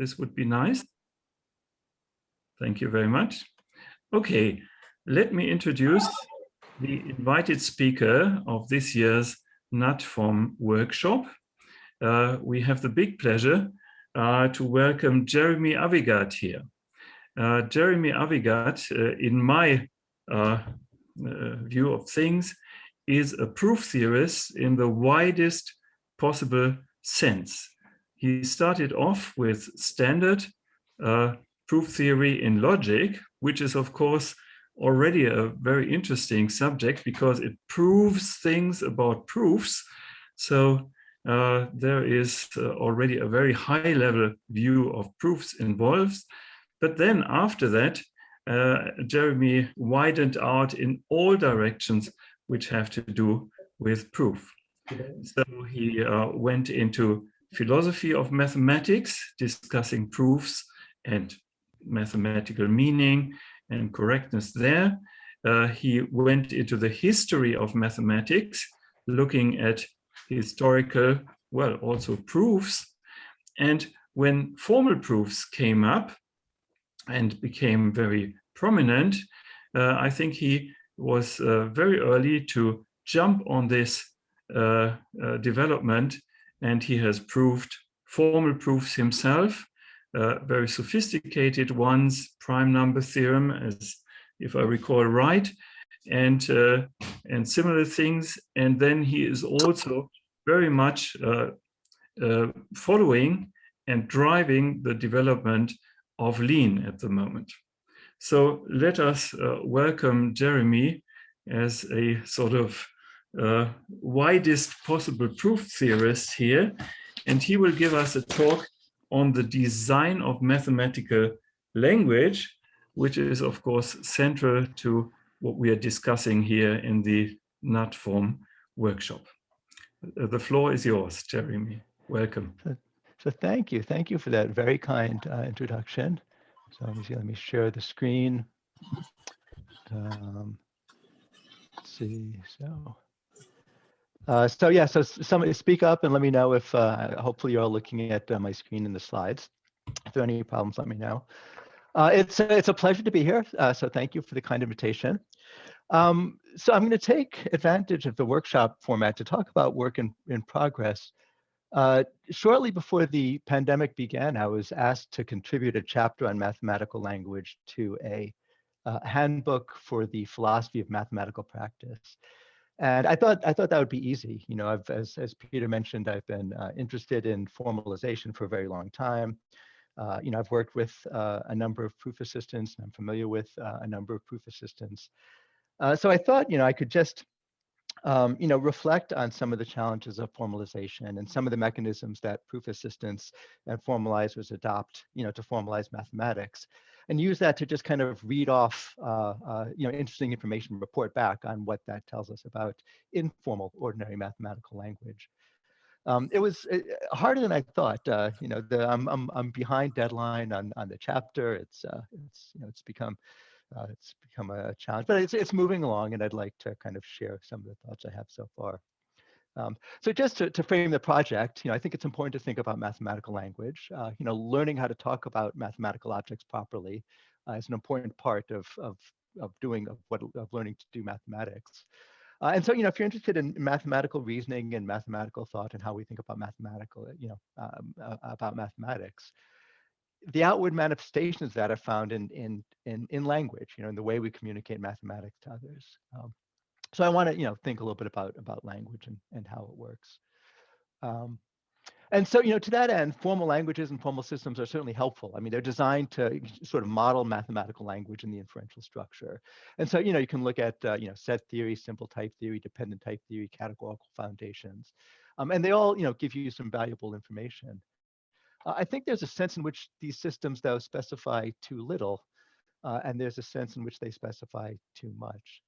This would be nice. Thank you very much. Okay, let me introduce the invited speaker of this year's NatForm workshop. We have the big pleasure to welcome Jeremy Avigad here. Jeremy Avigad, in my view of things, is a proof theorist in the widest possible sense. He started off with standard proof theory in logic, which is of course already a very interesting subject because it proves things about proofs. So there is already a very high level view of proofs involved. But then after that, Jeremy widened out in all directions which have to do with proof. So he went into philosophy of mathematics, discussing proofs and mathematical meaning and correctness there. He went into the history of mathematics, looking at historical, well, also proofs. And when formal proofs came up and became very prominent, I think he was very early to jump on this development, and he has proved formal proofs himself, very sophisticated ones, prime number theorem, as if I recall right, and similar things. And then he is also very much following and driving the development of lean at the moment. So let us welcome Jeremy as a sort of widest possible proof theorist here, and he will give us a talk on the design of mathematical language, which is of course central to what we are discussing here in the NatForm workshop. The floor is yours, Jeremy. Welcome. So thank you for that very kind introduction. So let me share the screen. Let's see. So somebody speak up and let me know if hopefully you're all looking at my screen and the slides. If there are any problems, let me know. It's a pleasure to be here. So thank you for the kind invitation. So I'm going to take advantage of the workshop format to talk about work in progress. Shortly before the pandemic began, I was asked to contribute a chapter on mathematical language to a handbook for the philosophy of mathematical practice. And I thought that would be easy. You know, as Peter mentioned, I've been interested in formalization for a very long time. You know, I've worked with a number of proof assistants, and I'm familiar with a number of proof assistants. So I thought, you know, I could just you know, reflect on some of the challenges of formalization and some of the mechanisms that proof assistants and formalizers adopt, you know, to formalize mathematics, and use that to just kind of read off, you know, interesting information, report back on what that tells us about informal, ordinary mathematical language. It was harder than I thought. You know, I'm behind deadline on the chapter. It's you know, it's become a challenge, but it's moving along, and I'd like to kind of share some of the thoughts I have so far. So just to frame the project, you know, I think it's important to think about mathematical language. You know, learning how to talk about mathematical objects properly is an important part of learning to do mathematics. And so, you know, if you're interested in mathematical reasoning and mathematical thought and how we think about about mathematics, the outward manifestations that are found in language, you know, in the way we communicate mathematics to others. So I want to, you know, think a little bit about language and how it works. And so, you know, to that end, formal languages and formal systems are certainly helpful. I mean, they're designed to sort of model mathematical language in the inferential structure. And so, you know, you can look at, you know, set theory, simple type theory, dependent type theory, categorical foundations. And they all, you know, give you some valuable information. I think there's a sense in which these systems, though, specify too little, and there's a sense in which they specify too much.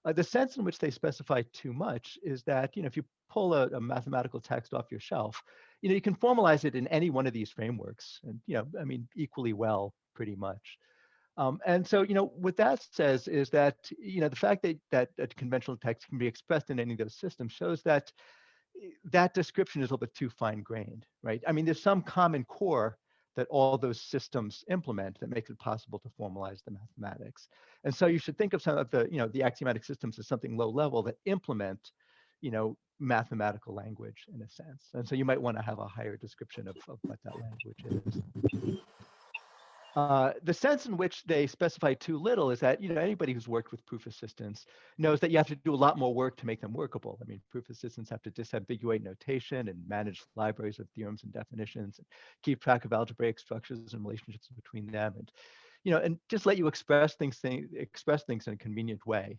The sense in which they specify too much is that, you know, if you pull a mathematical text off your shelf, you know, you can formalize it in any one of these frameworks, and, you know, I mean, equally well, pretty much. And so, you know, what that says is that, you know, the fact that a conventional text can be expressed in any of those systems shows that that description is a little bit too fine-grained, right? I mean, there's some common core that all those systems implement that makes it possible to formalize the mathematics. And so you should think of some of the, the axiomatic systems as something low level that implement, mathematical language in a sense. And so you might want to have a higher description of what that language is. The sense in which they specify too little is that, anybody who's worked with proof assistants knows that you have to do a lot more work to make them workable. I mean, proof assistants have to disambiguate notation and manage libraries of theorems and definitions, and keep track of algebraic structures and relationships between them, and, and just let you express things in a convenient way,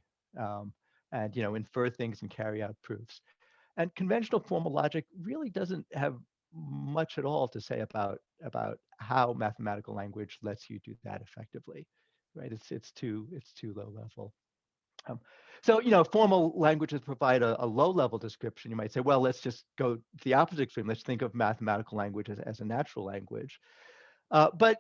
and, infer things and carry out proofs. And conventional formal logic really doesn't have much at all to say about how mathematical language lets you do that effectively, right? It's too low level. So formal languages provide a low level description. You might say, well, let's just go to the opposite extreme. Let's think of mathematical language as a natural language. But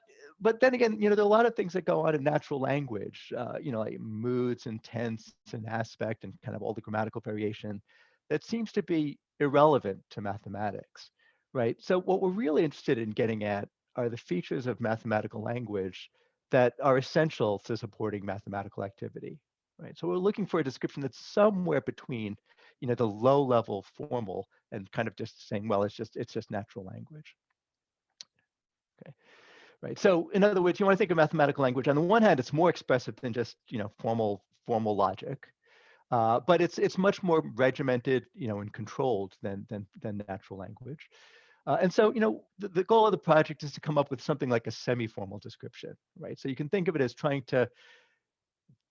then again, there are a lot of things that go on in natural language, like moods and tense and aspect and kind of all the grammatical variation that seems to be irrelevant to mathematics, right? So what we're really interested in getting at are the features of mathematical language that are essential to supporting mathematical activity, right? So we're looking for a description that's somewhere between, the low level formal and kind of just saying, well, it's just natural language. Okay. Right. So in other words, you want to think of mathematical language. On the one hand, it's more expressive than just formal logic, but it's much more regimented, and controlled than natural language. And so the goal of the project is to come up with something like a semi-formal description, right? So you can think of it as trying to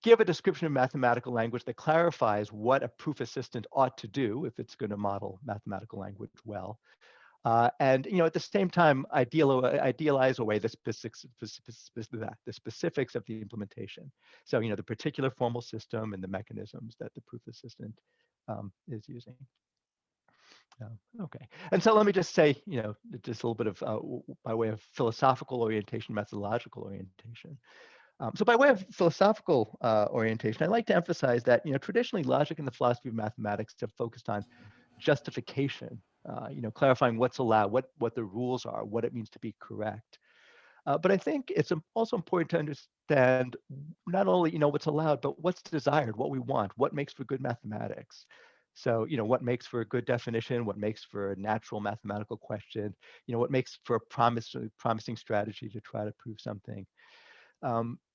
give a description of mathematical language that clarifies what a proof assistant ought to do if it's going to model mathematical language well. And at the same time, idealize away the specifics of the implementation. So the particular formal system and the mechanisms that the proof assistant is using. Okay, and so let me just say, just a little bit of by way of philosophical orientation, methodological orientation. So by way of philosophical orientation, I'd like to emphasize that traditionally logic and the philosophy of mathematics have focused on justification, clarifying what's allowed, what the rules are, what it means to be correct. But I think it's also important to understand not only what's allowed, but what's desired, what we want, what makes for good mathematics. So what makes for a good definition, what makes for a natural mathematical question, what makes for a promising strategy to try to prove something.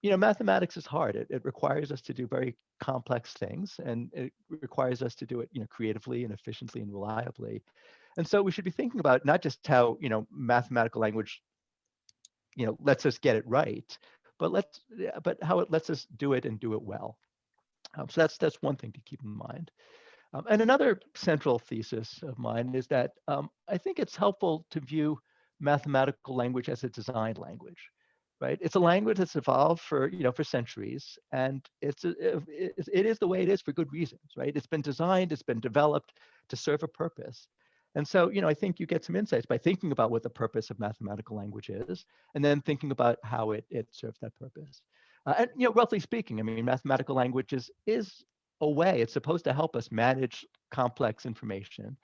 Mathematics is hard. It requires us to do very complex things, and it requires us to do it, creatively and efficiently and reliably. And so we should be thinking about not just how, mathematical language, lets us get it right, but how it lets us do it and do it well. So that's one thing to keep in mind. And another central thesis of mine is that I think it's helpful to view mathematical language as a design language. Right? It's a language that's evolved for centuries, and it is the way it is for good reasons, right? It's been designed, it's been developed to serve a purpose. And so, I think you get some insights by thinking about what the purpose of mathematical language is, and then thinking about how it serves that purpose. And roughly speaking, I mean, mathematical language is a way. It's supposed to help us manage complex information.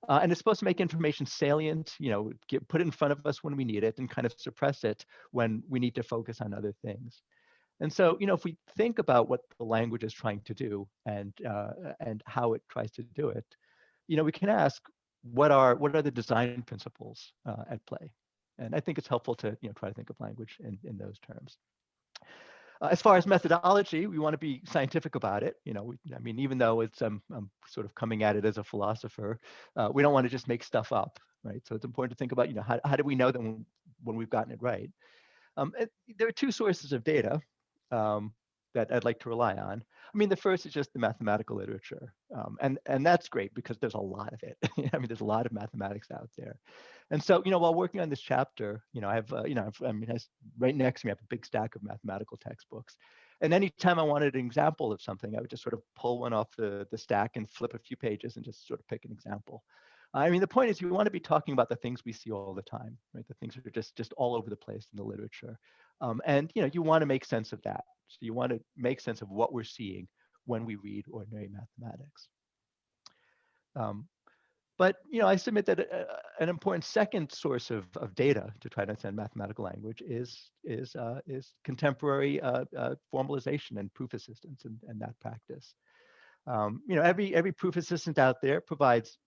And it's supposed to make information salient, put it in front of us when we need it and kind of suppress it when we need to focus on other things. And so, if we think about what the language is trying to do and how it tries to do it, we can ask, what are the design principles at play? And I think it's helpful to try to think of language in those terms. As far as methodology, we want to be scientific about it. I mean, even though I'm sort of coming at it as a philosopher, we don't want to just make stuff up, right? So it's important to think about, how do we know that when we've gotten it right? There are two sources of data that I'd like to rely on. I mean, the first is just the mathematical literature, and that's great because there's a lot of it. I mean, there's a lot of mathematics out there, and so while working on this chapter, I have right next to me I have a big stack of mathematical textbooks, and anytime I wanted an example of something, I would just sort of pull one off the stack and flip a few pages and just sort of pick an example. I mean, the point is, you want to be talking about the things we see all the time, right? The things that are just all over the place in the literature. And you want to make sense of that. So you want to make sense of what we're seeing when we read ordinary mathematics. But I submit that an important second source of data to try to understand mathematical language is contemporary formalization and proof assistance and that practice. Every proof assistant out there provides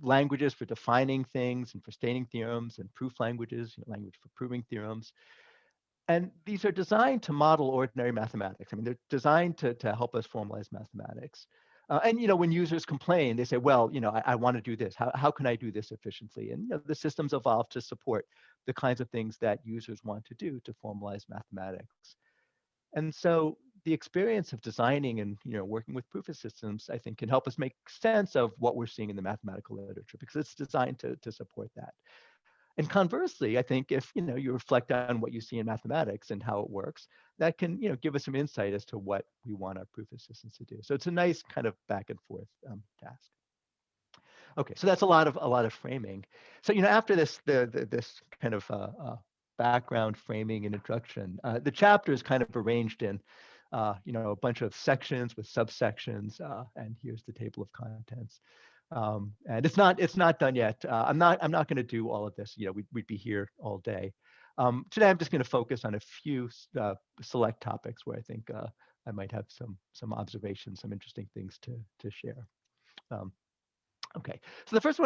languages for defining things and for stating theorems, and proof languages, language for proving theorems. And these are designed to model ordinary mathematics. I mean, they're designed to help us formalize mathematics. And when users complain, they say, well, I want to do this. How can I do this efficiently? And the systems evolve to support the kinds of things that users want to do to formalize mathematics. And so the experience of designing and working with proof systems, I think, can help us make sense of what we're seeing in the mathematical literature, because it's designed to support that. And conversely, I think if you reflect on what you see in mathematics and how it works, that can give us some insight as to what we want our proof assistants to do. So it's a nice kind of back and forth task. Okay, so that's a lot of framing. So after this this kind of background framing and introduction, the chapter is kind of arranged in a bunch of sections with subsections, and here's the table of contents. And it's not done yet. I'm not going to do all of this. We'd be here all day. Today I'm just going to focus on a few select topics where I think I might have some observations, some interesting things to share. Okay, so the first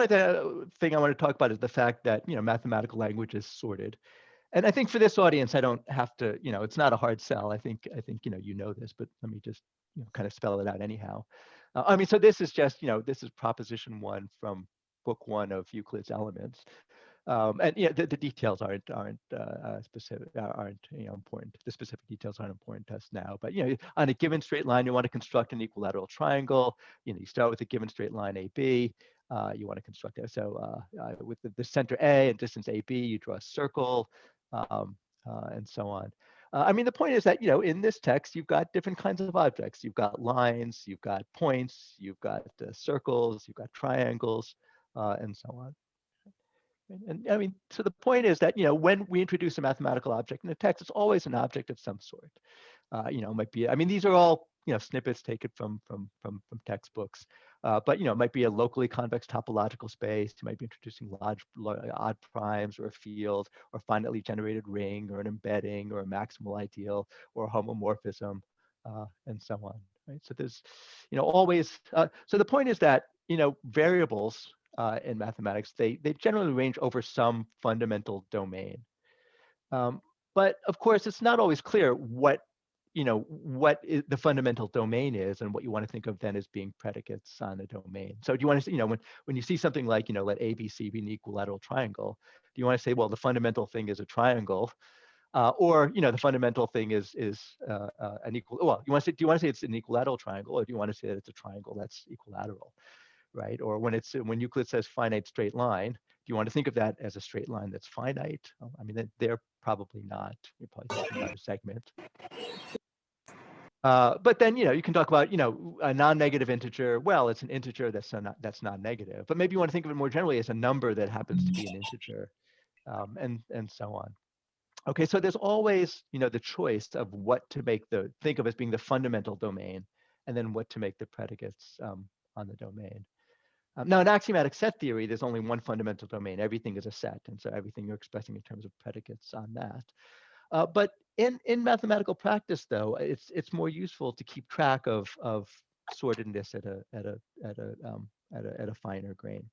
thing I want to talk about is the fact that mathematical language is sorted. And I think for this audience, I don't have to, it's not a hard sell. I think you know this, but let me just kind of spell it out anyhow. I mean, so this is just, this is proposition 1 from book 1 of Euclid's Elements. And the details aren't specific, aren't important. The specific details aren't important to us now. But on a given straight line, you want to construct an equilateral triangle. You start with a given straight line AB. You want to construct it. So with the center A and distance AB, you draw a circle, and so on. I mean, the point is that in this text, you've got different kinds of objects. You've got lines, you've got points, you've got circles, you've got triangles, and so on. And I mean, so the point is that when we introduce a mathematical object in a text, it's always an object of some sort. It might be. I mean, these are all snippets taken from textbooks. But it might be a locally convex topological space. You might be introducing odd primes, or a field, or a finitely generated ring, or an embedding, or a maximal ideal, or a homomorphism, and so on. Right. So there's always. So the point is that variables in mathematics, they generally range over some fundamental domain. But of course, it's not always clear what the fundamental domain is, and what you want to think of then as being predicates on a domain. So do you want to, when you see something like, let ABC be an equilateral triangle, do you want to say, well, the fundamental thing is a triangle, or the fundamental thing is an equal? Well, do you want to say it's an equilateral triangle, or do you want to say that it's a triangle that's equilateral, right? Or when Euclid says finite straight line, do you want to think of that as a straight line that's finite? I mean, they're probably not. You're probably thinking about a segment. But then you can talk about a non-negative integer. Well, it's an integer that's not negative. But maybe you want to think of it more generally as a number that happens to be an integer, and so on. Okay, so there's always the choice of what to think of as being the fundamental domain, and then what to make the predicates on the domain. Now, in axiomatic set theory, there's only one fundamental domain. Everything is a set, and so everything you're expressing in terms of predicates on that. But in mathematical practice, though, it's more useful to keep track of sortedness at a finer grain.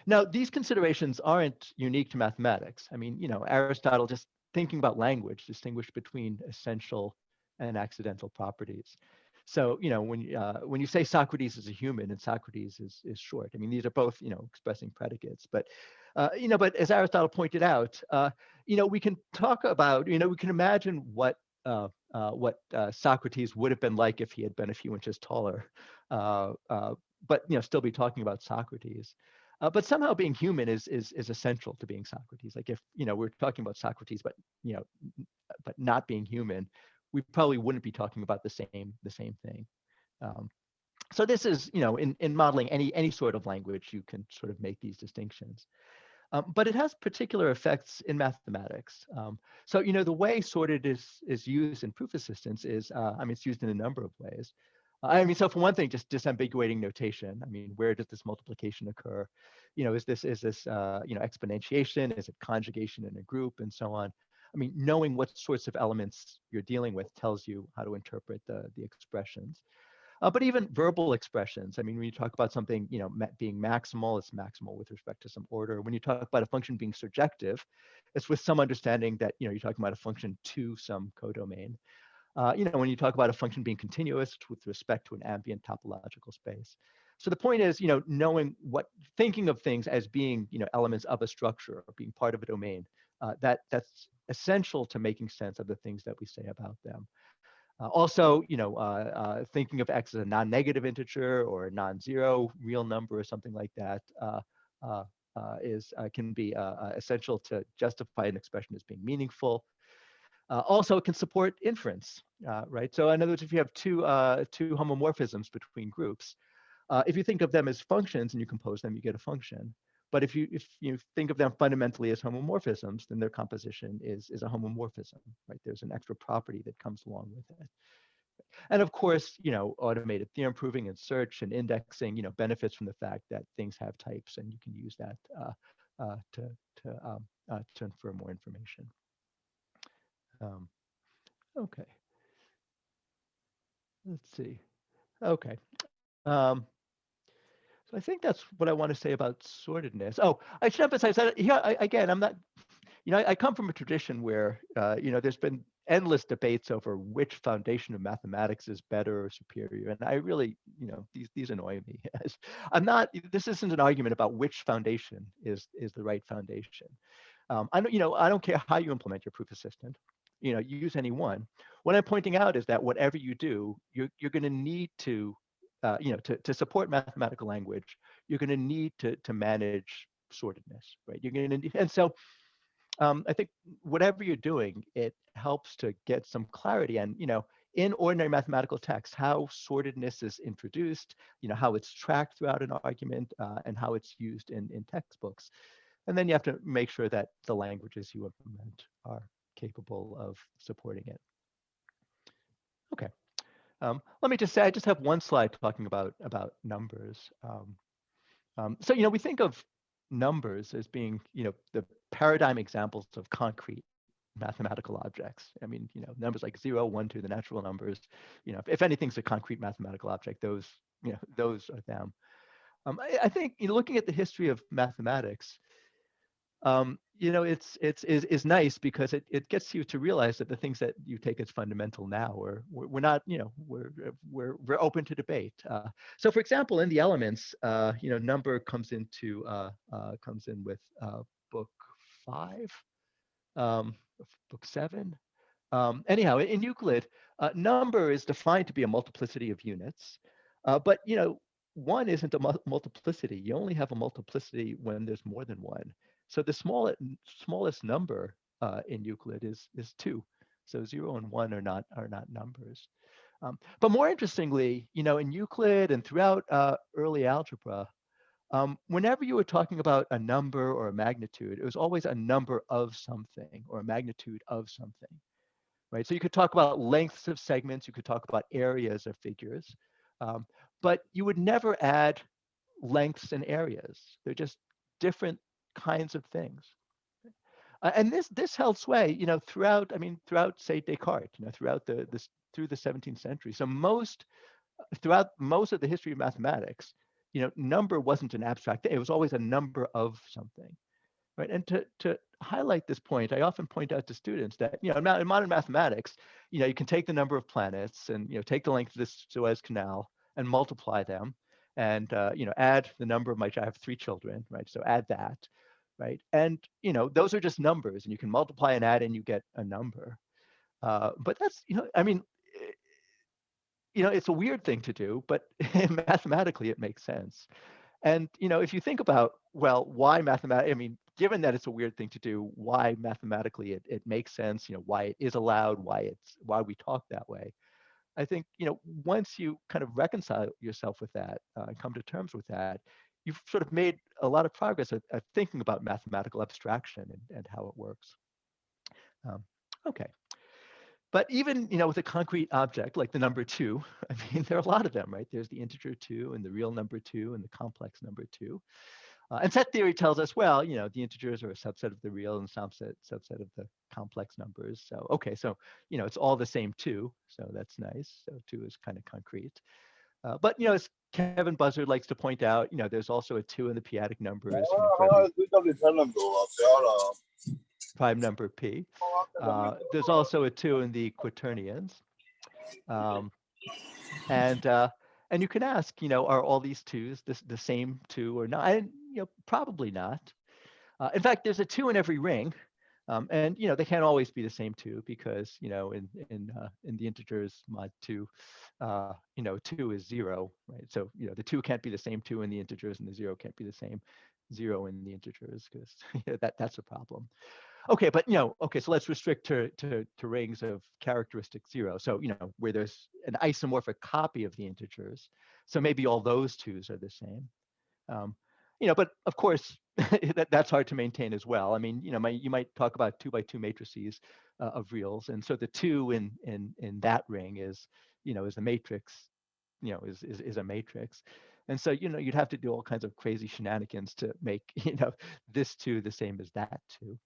Now, these considerations aren't unique to mathematics. I mean, Aristotle, just thinking about language, distinguished between essential and accidental properties. So, when you say Socrates is a human and Socrates is short, I mean, these are both, expressing predicates. But, but as Aristotle pointed out, we can talk about, we can imagine what Socrates would have been like if he had been a few inches taller, but still be talking about Socrates. But somehow being human is essential to being Socrates. Like if we're talking about Socrates, but but not being human, we probably wouldn't be talking about the same thing. So this is in modeling any sort of language, you can sort of make these distinctions. But it has particular effects in mathematics. So the way sorted is used in proof assistance is, I mean, it's used in a number of ways. I mean, so for one thing, just disambiguating notation. I mean, where does this multiplication occur? Is this exponentiation? Is it conjugation in a group, and so on? I mean, knowing what sorts of elements you're dealing with tells you how to interpret the expressions. But even verbal expressions. I mean, when you talk about something, being maximal, it's maximal with respect to some order. When you talk about a function being surjective, it's with some understanding that you're talking about a function to some codomain. When you talk about a function being continuous with respect to an ambient topological space. So the point is, thinking of things as being, elements of a structure or being part of a domain, that's essential to making sense of the things that we say about them. Also, thinking of x as a non-negative integer or a non-zero real number or something like that can be essential to justify an expression as being meaningful. Also, it can support inference, right? So in other words, if you have two homomorphisms between groups, if you think of them as functions and you compose them, you get a function. But if you think of them fundamentally as homomorphisms, then their composition is a homomorphism, right? There's an extra property that comes along with it. And of course, automated theorem proving and search and indexing, benefits from the fact that things have types, and you can use that to infer more information. Okay. Let's see. Okay. So I think that's what I want to say about sortedness. Oh, I should emphasize that here again. I'm not. I come from a tradition where there's been endless debates over which foundation of mathematics is better or superior, and I really, these annoy me. I'm not. This isn't an argument about which foundation is the right foundation. I don't care how you implement your proof assistant. Use any one. What I'm pointing out is that whatever you do, you're going to need to, to support mathematical language, you're going to need to manage sortedness, right? You're going to need, and so I think whatever you're doing, it helps to get some clarity. And in ordinary mathematical text, how sortedness is introduced, how it's tracked throughout an argument, and how it's used in textbooks. And then you have to make sure that the languages you implement are capable of supporting it. Okay. Let me just say, I just have one slide talking about numbers. So we think of numbers as being the paradigm examples of concrete mathematical objects. I mean, numbers like 0, 1, 2, the natural numbers. If anything's a concrete mathematical object, those are them. I think looking at the history of mathematics, it's nice because it gets you to realize that the things that you take as fundamental now we're not, we're open to debate. So for example, in the elements, number comes in with book 5, book 7. Anyhow, in Euclid, number is defined to be a multiplicity of units, but 1 isn't a multiplicity. You only have a multiplicity when there's more than 1. So the smallest number in Euclid is 2. So 0 and 1 are not numbers. But more interestingly, in Euclid and throughout early algebra, whenever you were talking about a number or a magnitude, it was always a number of something or a magnitude of something, right? So you could talk about lengths of segments, you could talk about areas of figures, but you would never add lengths and areas. They're just different kinds of things. And this held sway, throughout say Descartes, through the 17th century. So throughout most of the history of mathematics, number wasn't an abstract thing. It was always a number of something, right? And to highlight this point, I often point out to students that, in modern mathematics, you can take the number of planets and, take the length of this Suez Canal and multiply them and, add the number of I have 3 children, right? So add that, right? And, those are just numbers and you can multiply and add and you get a number. But that's, it's a weird thing to do, but mathematically it makes sense. And if you think about, well, why mathematics? I mean, given that it's a weird thing to do, why mathematically it makes sense? Why it is allowed? Why we talk that way? I think once you kind of reconcile yourself with that and come to terms with that, you've sort of made a lot of progress at thinking about mathematical abstraction and how it works. Okay. But even, with a concrete object like the number 2, I mean, there are a lot of them, right? There's the integer 2 and the real number 2 and the complex number 2. And set theory tells us, well, the integers are a subset of the real and subset of the complex numbers. So, okay, so, it's all the same 2. So that's nice. So 2 is kind of concrete. But, as Kevin Buzzard likes to point out, there's also a 2 in the p-adic numbers, for every prime number p. There's also a 2 in the quaternions. And you can ask, are all these 2s the same 2 or not? And, probably not. In fact, there's a 2 in every ring. And they can't always be the same 2 because in the integers mod 2, 2 is 0, right? So the 2 can't be the same 2 in the integers, and the 0 can't be the same 0 in the integers, because that's a problem. Okay, but okay, so let's restrict to rings of characteristic 0. So where there's an isomorphic copy of the integers, so maybe all those 2s are the same. But of course, that's hard to maintain as well. I mean, you might talk about 2x2 matrices of reals, and so the 2 in that ring is a matrix, is a matrix, and so you'd have to do all kinds of crazy shenanigans to make this 2 the same as that 2.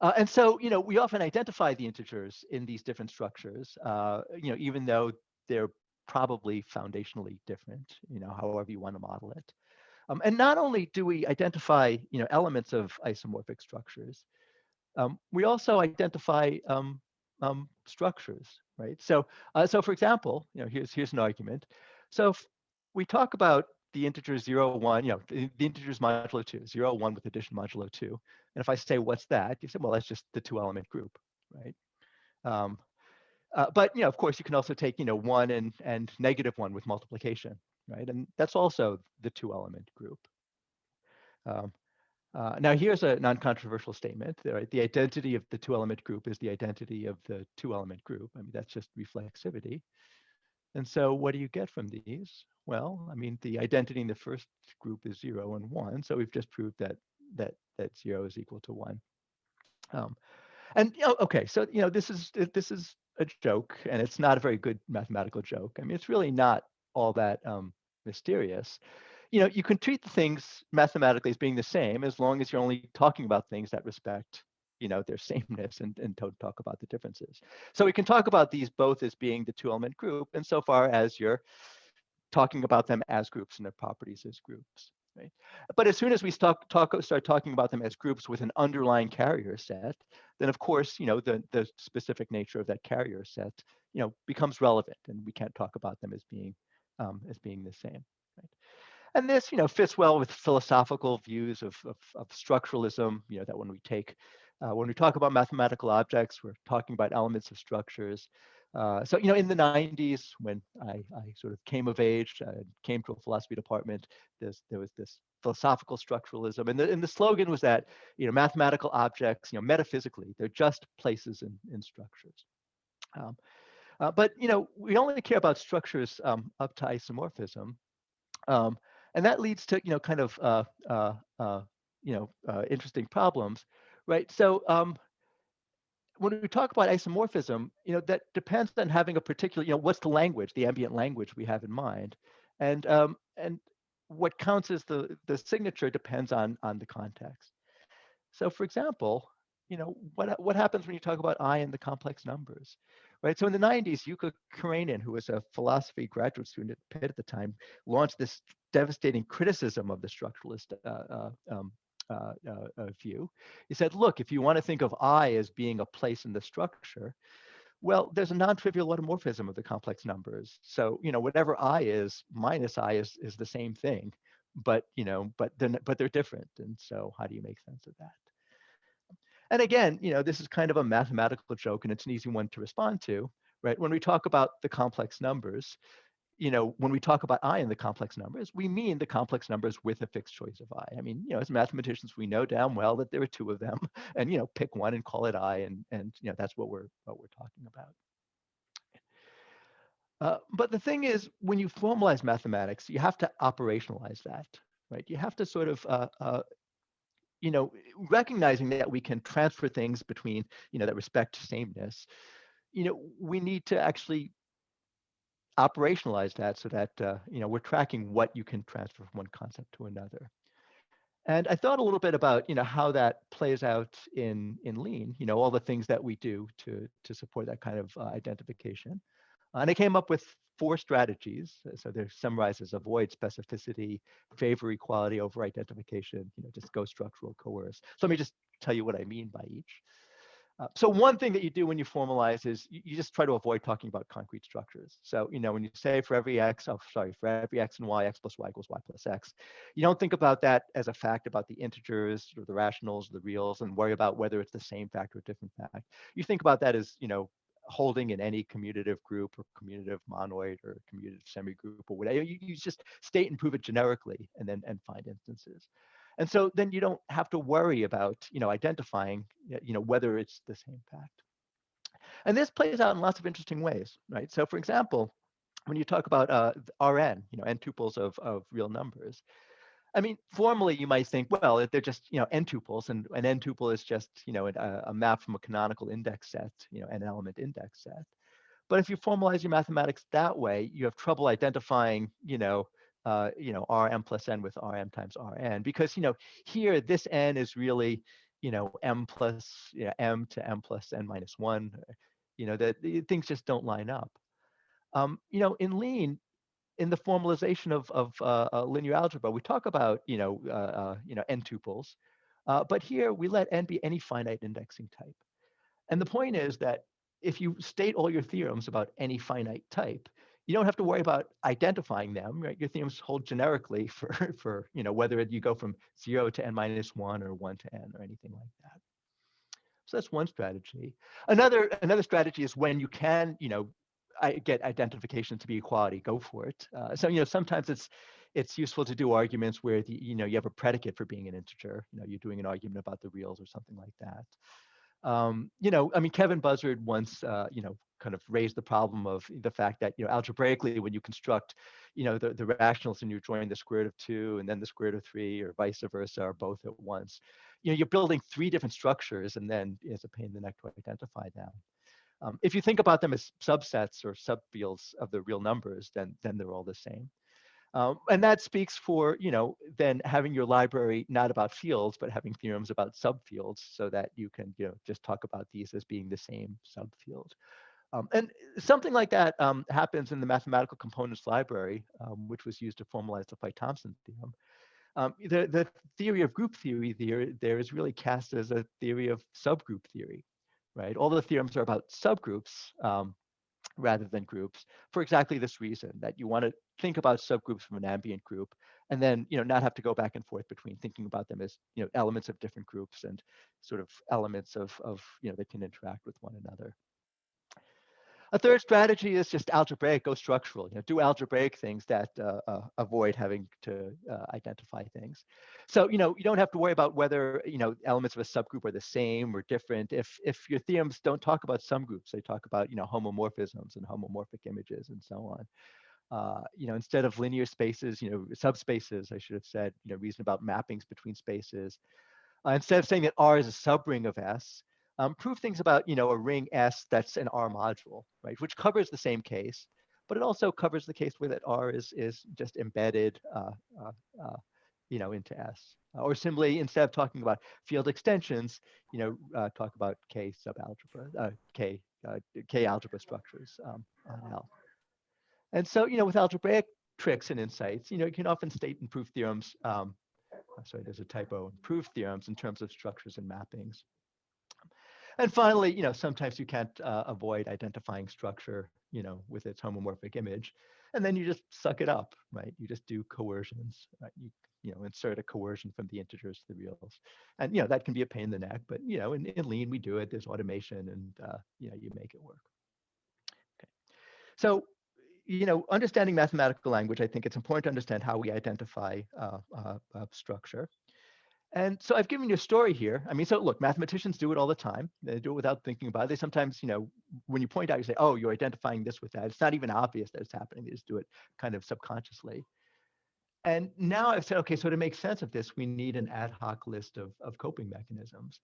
And so we often identify the integers in these different structures, even though they're probably foundationally different, however you want to model it. And not only do we identify, elements of isomorphic structures, we also identify structures, right? So, for example, here's an argument. So if we talk about the integer 0, 1, the integers modulo 2, 0, 1 with addition modulo 2. And if I say, what's that? You say, well, that's just the 2-element group, right? But of course, you can also take 1 and negative 1 with multiplication, right? And that's also the 2-element group. Now here's a non-controversial statement, right? The identity of the 2-element group is the identity of the 2-element group. I mean, that's just reflexivity. And so what do you get from these? Well, I mean, the identity in the first group is 0 and 1. So we've just proved that 0 is equal to 1. And okay, so this is a joke, and it's not a very good mathematical joke. I mean, it's really not all that mysterious. You can treat the things mathematically as being the same as long as you're only talking about things that respect their sameness and don't talk about the differences. So we can talk about these both as being the 2-element group insofar as you're talking about them as groups and their properties as groups. Right? But as soon as we start talking about them as groups with an underlying carrier set, then of course, the specific nature of that carrier set, becomes relevant, and we can't talk about them as being the same. Right? And this, fits well with philosophical views of structuralism. That when we talk about mathematical objects, we're talking about elements of structures. So, in the 90s, when I sort of came of age, came to a philosophy department, there was this philosophical structuralism. And the slogan was that, mathematical objects, metaphysically, they're just places in structures. But, we only care about structures up to isomorphism. And that leads to, kind of, interesting problems, right? So, when we talk about isomorphism, that depends on having a particular, what's the language, the ambient language we have in mind, and what counts as the signature depends on the context. So, for example, what happens when you talk about I and the complex numbers, right? So in the 90s, Yuka Karenin, who was a philosophy graduate student at Pitt at the time, launched this devastating criticism of the structuralist view. He said, look, if you want to think of I as being a place in the structure, well, there's a non-trivial automorphism of the complex numbers. So, whatever I is minus I is the same thing, but they're different. And so how do you make sense of that? And again, this is kind of a mathematical joke, and it's an easy one to respond to, right? When we talk about the complex numbers, when we talk about I in the complex numbers, we mean the complex numbers with a fixed choice of I. I mean, as mathematicians, we know damn well that there are 2 of them, and pick one and call it I, and that's what we're talking about. But the thing is, when you formalize mathematics, you have to operationalize that, right? You have to sort of recognizing that we can transfer things between, that respect sameness, we need to actually operationalize that so that, we're tracking what you can transfer from one concept to another. And I thought a little bit about, how that plays out in Lean, all the things that we do to support that kind of identification. And I came up with 4 strategies. So they're summarized as avoid specificity, favor equality over identification, just go structural, coerce. So let me just tell you what I mean by each. So one thing that you do when you formalize is you just try to avoid talking about concrete structures. So, when you say for every x and y, x plus y equals y plus x, you don't think about that as a fact about the integers or the rationals, or the reals, and worry about whether it's the same fact or a different fact. You think about that as, holding in any commutative group or commutative monoid or commutative semigroup or whatever. You just state and prove it generically and find instances. And so then you don't have to worry about, identifying, whether it's the same fact. And this plays out in lots of interesting ways, right? So for example, when you talk about Rn, n tuples of real numbers, I mean, formally you might think, well, they're just, n tuples, and an n tuple is just, a map from a canonical index set, an element index set. But if you formalize your mathematics that way, you have trouble identifying, Rm plus n with Rm times Rn, because, here this n is really, m plus, m to m plus n minus 1, that things just don't line up. In Lean, in the formalization of linear algebra, we talk about, n tuples, but here we let n be any finite indexing type. And the point is that if you state all your theorems about any finite type, you don't have to worry about identifying them, right? Your theorems hold generically for whether you go from 0 to n minus 1 or 1 to n or anything like that. So that's one strategy. Another strategy is when you can, get identification to be equality, go for it. So sometimes it's useful to do arguments where you have a predicate for being an integer. You're doing an argument about the reals or something like that. I mean, Kevin Buzzard once, kind of raised the problem of the fact that, algebraically, when you construct, the rationals and you join the square root of 2 and then the square root of 3 or vice versa or both at once, you're building 3 different structures, and then it's a pain in the neck to identify them. If you think about them as subsets or subfields of the real numbers, then they're all the same. And that speaks for, then having your library not about fields, but having theorems about subfields so that you can, just talk about these as being the same subfield. And something like that happens in the mathematical components library, which was used to formalize the Phi-Thompson theorem. The theory of group theory there is really cast as a theory of subgroup theory, right? All the theorems are about subgroups, rather than groups, for exactly this reason, that you want to think about subgroups from an ambient group, and then not have to go back and forth between thinking about them as elements of different groups and sort of elements of that can interact with one another. A third strategy is just algebraic, go structural. Do algebraic things that avoid having to identify things. So you don't have to worry about whether elements of a subgroup are the same or different. If your theorems don't talk about subgroups, they talk about homomorphisms and homomorphic images and so on. Instead of linear spaces, subspaces, I should have said. Reason about mappings between spaces. Instead of saying that R is a subring of S. Prove things about, a ring S that's an R module, right? Which covers the same case, but it also covers the case where that R is just embedded, into S. Or simply, instead of talking about field extensions, talk about K subalgebra, K algebra structures on L. And so, with algebraic tricks and insights, you can often state and prove theorems. Sorry, there's a typo. Prove theorems in terms of structures and mappings. And finally, sometimes you can't avoid identifying structure, with its homomorphic image, and then you just suck it up, right? You just do coercions, right? You insert a coercion from the integers to the reals, and that can be a pain in the neck, but in Lean we do it. There's automation, and you make it work. Okay, so understanding mathematical language, I think it's important to understand how we identify structure. And so I've given you a story here. I mean, so look, mathematicians do it all the time. They do it without thinking about it. They sometimes, when you point out, you say, oh, you're identifying this with that. It's not even obvious that it's happening. They just do it kind of subconsciously. And now I've said, okay, so to make sense of this, we need an ad hoc list of coping mechanisms.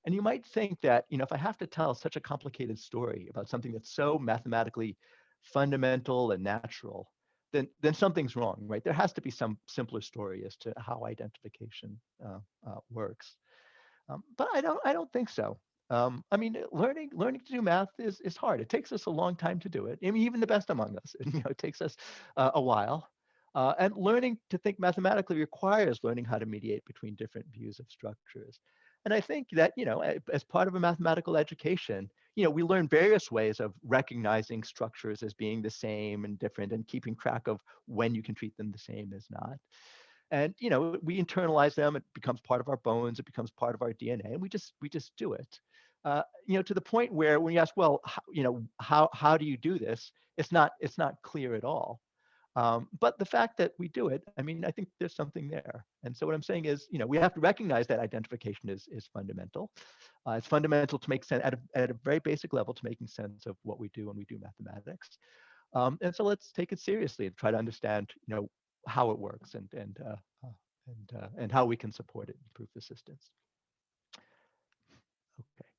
And you might think that, if I have to tell such a complicated story about something that's so mathematically fundamental and natural, then something's wrong, right? There has to be some simpler story as to how identification works. But I don't think so. I mean, learning to do math is hard. It takes us a long time to do it. I mean, even the best among us, it takes us a while. And learning to think mathematically requires learning how to mediate between different views of structures. And I think that, as part of a mathematical education, we learn various ways of recognizing structures as being the same and different and keeping track of when you can treat them the same as not. And we internalize them. It becomes part of our bones. It becomes part of our DNA, and we just do it. To the point where when you ask, well, how do you do this? It's not clear at all. But the fact that we do it, I mean, I think there's something there. And so what I'm saying is, we have to recognize that identification is fundamental. It's fundamental to make sense at a very basic level to making sense of what we do when we do mathematics. And so let's take it seriously and try to understand, how it works and how we can support it and improve assistance. Okay.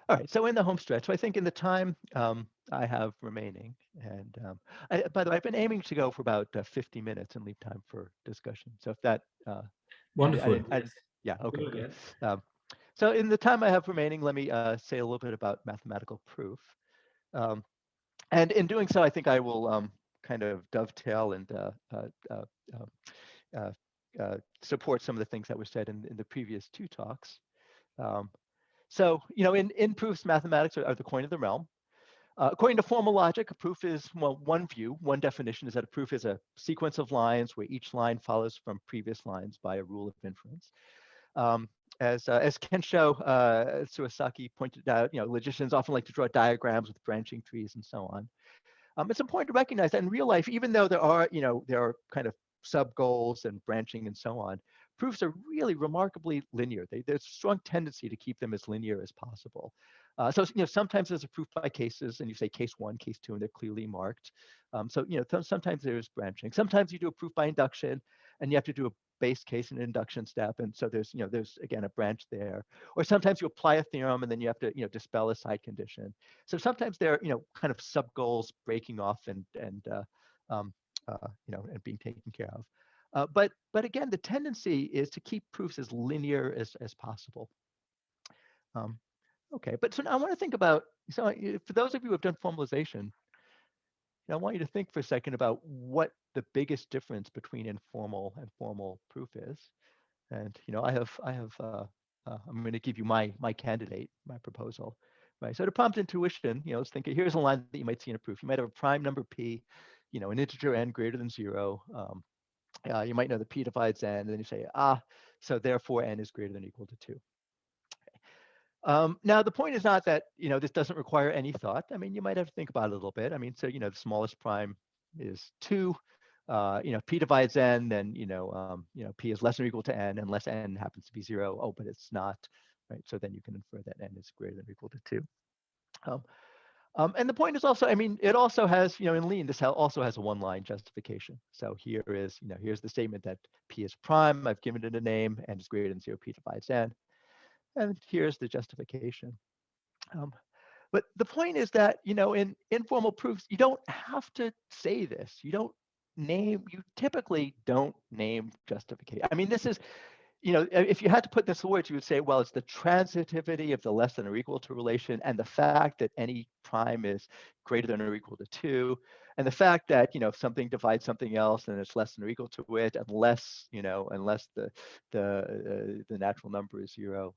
All right. So in the home stretch, so I think in the time I have remaining, and by the way, I've been aiming to go for about 50 minutes and leave time for discussion. So if that, Wonderful. yeah, okay, Go good. ahead. So in the time I have remaining, let me say a little bit about mathematical proof. Um, and in doing so, I think I will kind of dovetail and uh, support some of the things that were said in the previous two talks. Um, so, in proofs, mathematics are the coin of the realm. According to formal logic, a proof is, well, one view, one definition is that a proof is a sequence of lines where each line follows from previous lines by a rule of inference. As Kensho Suwasaki pointed out, logicians often like to draw diagrams with branching trees and so on. It's important to recognize that in real life, even though there are kind of sub goals and branching and so on, proofs are really remarkably linear. There's a strong tendency to keep them as linear as possible. So sometimes there's a proof by cases, and you say case one, case two, and they're clearly marked. So sometimes there's branching. Sometimes you do a proof by induction, and you have to do a base case and induction step, and so there's again a branch there. Or sometimes you apply a theorem, and then you have to dispel a side condition. So sometimes they're kind of sub goals breaking off and being taken care of. But again, the tendency is to keep proofs as linear as possible. Okay, but so now I want to think about, so for those of you who have done formalization, I want you to think for a second about what the biggest difference between informal and formal proof is. And I'm going to give you my candidate, my proposal. Right. So to prompt intuition, let's think here's a line that you might see in a proof. You might have a prime number p, an integer n greater than 0. You might know that p divides n, and then you say, so therefore n is greater than or equal to 2. Now, the point is not that, this doesn't require any thought. I mean, you might have to think about it a little bit. I mean, so, the smallest prime is 2. P divides n, then, p is less than or equal to n unless n happens to be 0. Oh, but it's not, right? So then you can infer that n is greater than or equal to 2. And the point is also, I mean, it also has, in Lean, this also has a one-line justification. So here is, here's the statement that p is prime. I've given it a name, n is greater than 0, p divides n. And here's the justification. But the point is that, in informal proofs, you don't have to say this. You typically don't name justification. I mean, this is, if you had to put this in words, you would say, well, it's the transitivity of the less than or equal to relation and the fact that any prime is greater than or equal to 2, and the fact that, if something divides something else and it's less than or equal to it, unless the natural number is 0.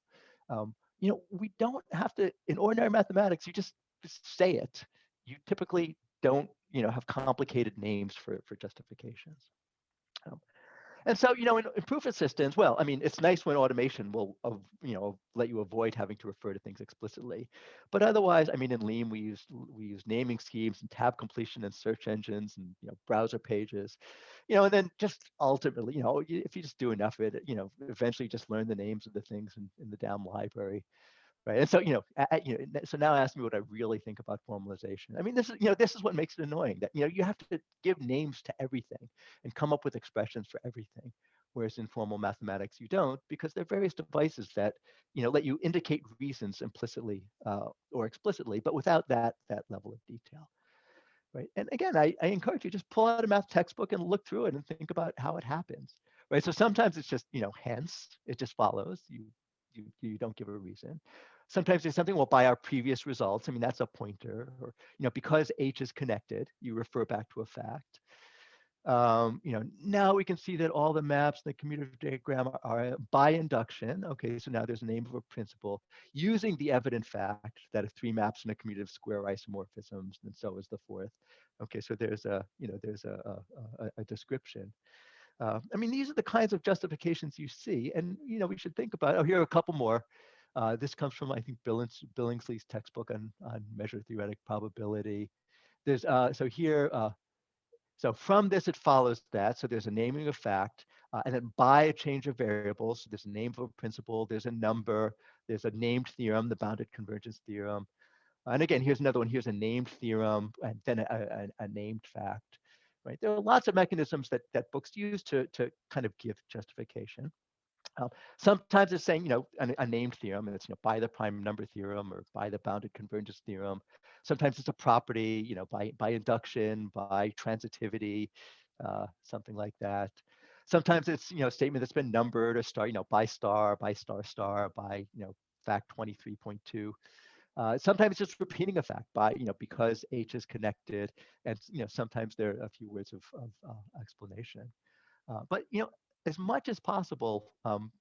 We don't have to, in ordinary mathematics, you just say it. You typically don't, have complicated names for justifications. And so, in proof assistance, well, I mean, it's nice when automation will, let you avoid having to refer to things explicitly. But otherwise, I mean, in Lean, we use naming schemes and tab completion and search engines and, browser pages, and then just ultimately, if you just do enough of it, eventually just learn the names of the things in the DAM library. right? And so, so now ask me what I really think about formalization. I mean, this is what makes it annoying, that, you have to give names to everything and come up with expressions for everything. Whereas in formal mathematics, you don't, because there are various devices that, let you indicate reasons implicitly or explicitly, but without that level of detail, right? And again, I encourage you, just pull out a math textbook and look through it and think about how it happens, right? So sometimes it's just, hence, it just follows. You don't give a reason. Sometimes there's something, well, by our previous results, I mean, that's a pointer, or, because H is connected, you refer back to a fact. Now we can see that all the maps in the commutative diagram are by induction. Okay, so now there's a name of a principle using the evident fact that if 3 maps in a commutative square are isomorphisms, then so is the 4th. Okay, so there's a description. I mean, these are the kinds of justifications you see, and we should think about. Oh, here are a couple more. This comes from, I think, Billingsley's textbook on measure theoretic probability. There's so here. So from this, it follows that. So there's a naming of fact, and then by a change of variables, so there's a name of a principle, there's a number, there's a named theorem, the bounded convergence theorem. And again, here's another one. Here's a named theorem, and then a named fact. Right? There are lots of mechanisms that books use to kind of give justification. Sometimes it's saying, a named theorem, and it's, by the prime number theorem or by the bounded convergence theorem. Sometimes it's a property, by induction, by transitivity, something like that. Sometimes it's, a statement that's been numbered or star, by star, by star star, by, fact 23.2. Sometimes it's just repeating a fact by, because H is connected, and, sometimes there are a few words of explanation. But, as much as possible,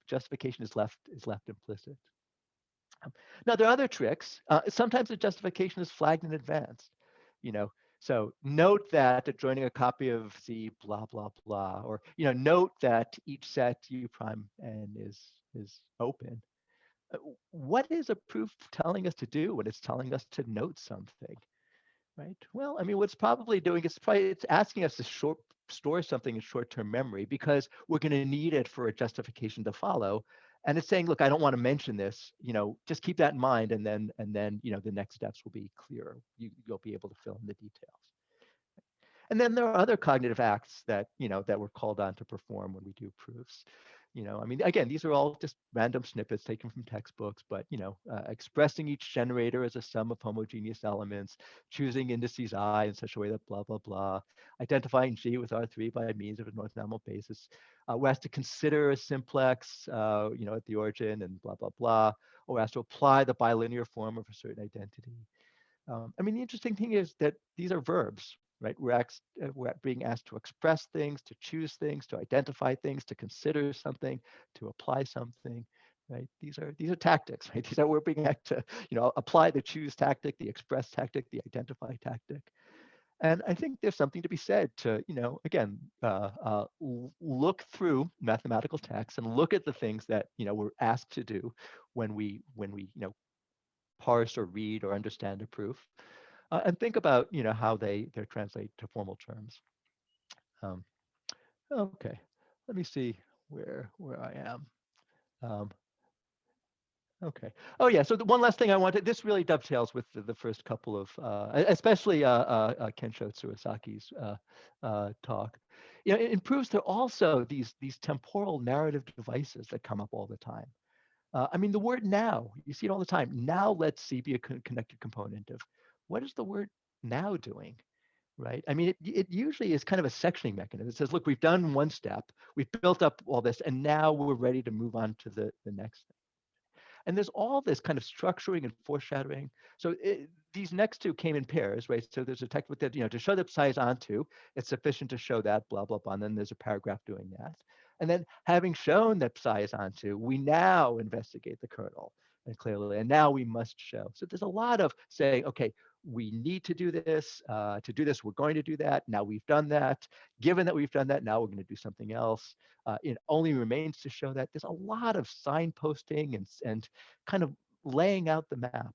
justification is left implicit. Now there are other tricks. Sometimes the justification is flagged in advance. So note that adjoining a copy of Z blah blah blah, or note that each set U prime n is open. What is a proof telling us to do when it's telling us to note something? Right. Well, I mean, what's probably doing is it's asking us to store something in short-term memory because we're going to need it for a justification to follow. And it's saying, look, I don't want to mention this. Just keep that in mind, and then the next steps will be clearer. You'll be able to fill in the details. And then there are other cognitive acts that that we're called on to perform when we do proofs. I mean, again, these are all just random snippets taken from textbooks, but expressing each generator as a sum of homogeneous elements, choosing indices I in such a way that blah blah blah, identifying G with R3 by means of a north-normal basis. We're asked to consider a simplex, at the origin, and blah blah blah, or we're asked to apply the bilinear form of a certain identity. I mean, the interesting thing is that these are verbs, right? We're being asked to express things, to choose things, to identify things, to consider something, to apply something, right? These are tactics, right? We're being asked to, apply the choose tactic, the express tactic, the identify tactic. And I think there's something to be said to, again, look through mathematical texts and look at the things that, we're asked to do when we parse or read or understand a proof, and think about how they translate to formal terms. Okay, let me see where I am. Okay. Oh yeah. So the one last thing I wanted. This really dovetails with the first couple of, especially Kensho Tsurusaki's talk. In proofs, there are also these temporal narrative devices that come up all the time. I mean, the word now, you see it all the time. Now let's see be a connected component of what is the word now doing, right? I mean, it usually is kind of a sectioning mechanism. It says, look, we've done one step, we've built up all this, and now we're ready to move on to the next thing. And there's all this kind of structuring and foreshadowing. So these next two came in pairs, right? So there's a text with that, to show that psi is onto, it's sufficient to show that, blah, blah, blah. And then there's a paragraph doing that. And then having shown that psi is onto, we now investigate the kernel and clearly, and now we must show. So there's a lot of saying, okay, we need to do this. To do this, we're going to do that. Now we've done that. Given that we've done that, now we're going to do something else. It only remains to show that. There's a lot of signposting and kind of laying out the map.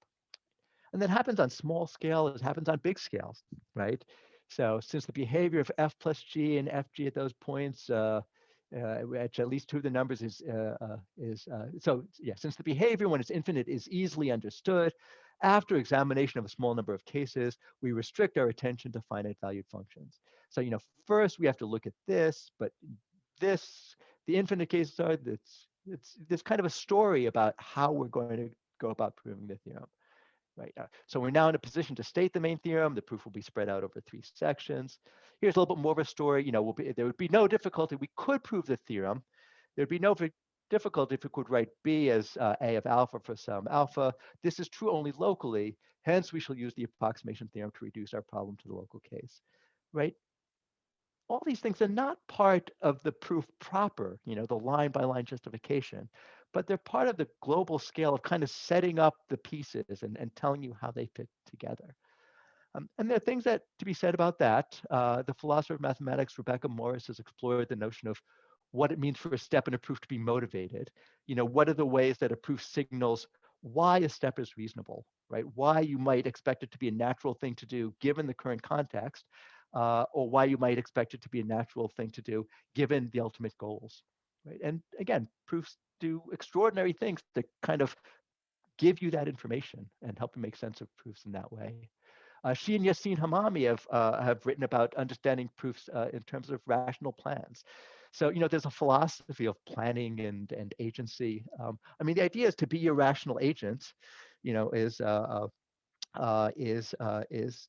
And that happens on small scale, it happens on big scales, right? So since the behavior of f plus g and fg at those points which at least two of the numbers so yeah, since the behavior when it's infinite is easily understood, after examination of a small number of cases, we restrict our attention to finite valued functions. So, first we have to look at this, but the infinite cases are, it's kind of a story about how we're going to go about proving the theorem. Right. So we're now in a position to state the main theorem. The proof will be spread out over 3 sections. Here's a little bit more of a story. There would be no difficulty. We could prove the theorem. There'd be no difficulty if we could write B as A of alpha for some alpha. This is true only locally. Hence, we shall use the approximation theorem to reduce our problem to the local case. Right. All these things are not part of the proof proper, the line-by-line justification, but they're part of the global scale of kind of setting up the pieces and telling you how they fit together. And there are things that to be said about that. The philosopher of mathematics, Rebecca Morris, has explored the notion of what it means for a step in a proof to be motivated. What are the ways that a proof signals why a step is reasonable, right? Why you might expect it to be a natural thing to do given the current context, or why you might expect it to be a natural thing to do given the ultimate goals, right? And again, proofs do extraordinary things to kind of give you that information and help you make sense of proofs in that way. She and Yassine Hamami have written about understanding proofs in terms of rational plans. So, there's a philosophy of planning and agency. I mean, the idea is to be a rational agent, is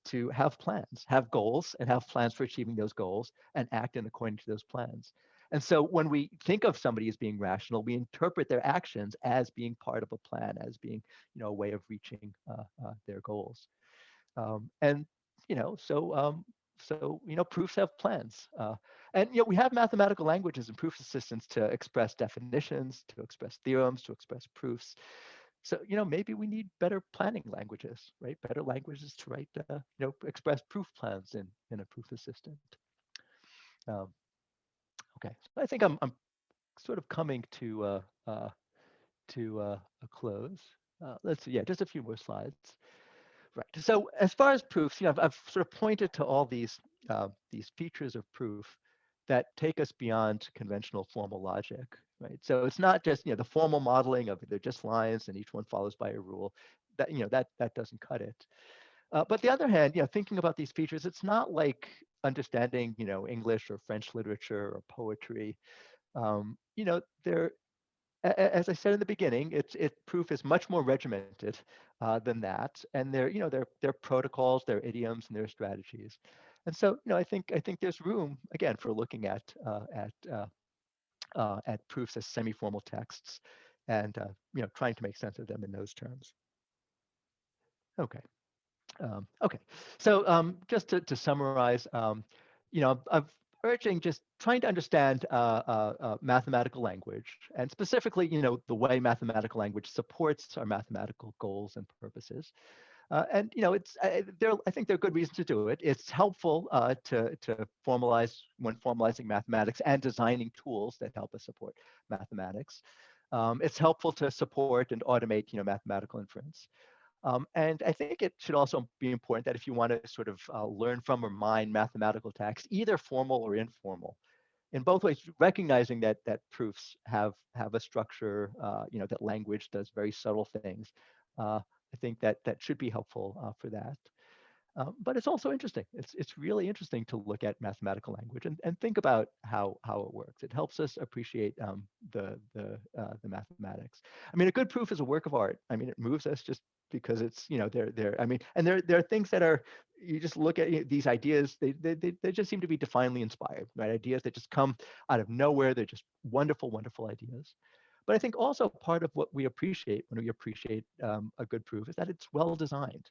to have plans, have goals, and have plans for achieving those goals and act in according to those plans. And so when we think of somebody as being rational, we interpret their actions as being part of a plan, as being, a way of reaching their goals. And proofs have plans, and we have mathematical languages and proof assistants to express definitions, to express theorems, to express proofs. So maybe we need better planning languages, right? Better languages to write, express proof plans in a proof assistant. Okay, so I think I'm sort of coming to a close. Let's see, yeah, just a few more slides. Right. So as far as proofs, I've sort of pointed to all these features of proof that take us beyond conventional formal logic, right? So it's not just the formal modeling of they're just lines and each one follows by a rule. That that doesn't cut it. But the other hand, thinking about these features, it's not like understanding English or French literature or poetry. They're as I said in the beginning, proof is much more regimented than that, and they're protocols, they're idioms, and they're strategies. And so, I think there's room again for looking at proofs as semi-formal texts, and trying to make sense of them in those terms. Okay. Okay. So just to summarize, I'm urging just trying to understand mathematical language, and specifically, the way mathematical language supports our mathematical goals and purposes. And I think there are good reasons to do it. It's helpful to formalize when formalizing mathematics and designing tools that help us support mathematics. It's helpful to support and automate, mathematical inference. And I think it should also be important that if you want to sort of learn from or mine mathematical text, either formal or informal, in both ways, recognizing that proofs have a structure, that language does very subtle things. I think that should be helpful for that. But it's also interesting. It's really interesting to look at mathematical language and think about how it works. It helps us appreciate the mathematics. I mean, a good proof is a work of art. I mean, it moves us just because it's I mean, and there are things that are, you just look at these ideas. They just seem to be divinely inspired, right? Ideas that just come out of nowhere. They're just wonderful ideas. But I think also part of what we appreciate when we appreciate a good proof is that it's well designed.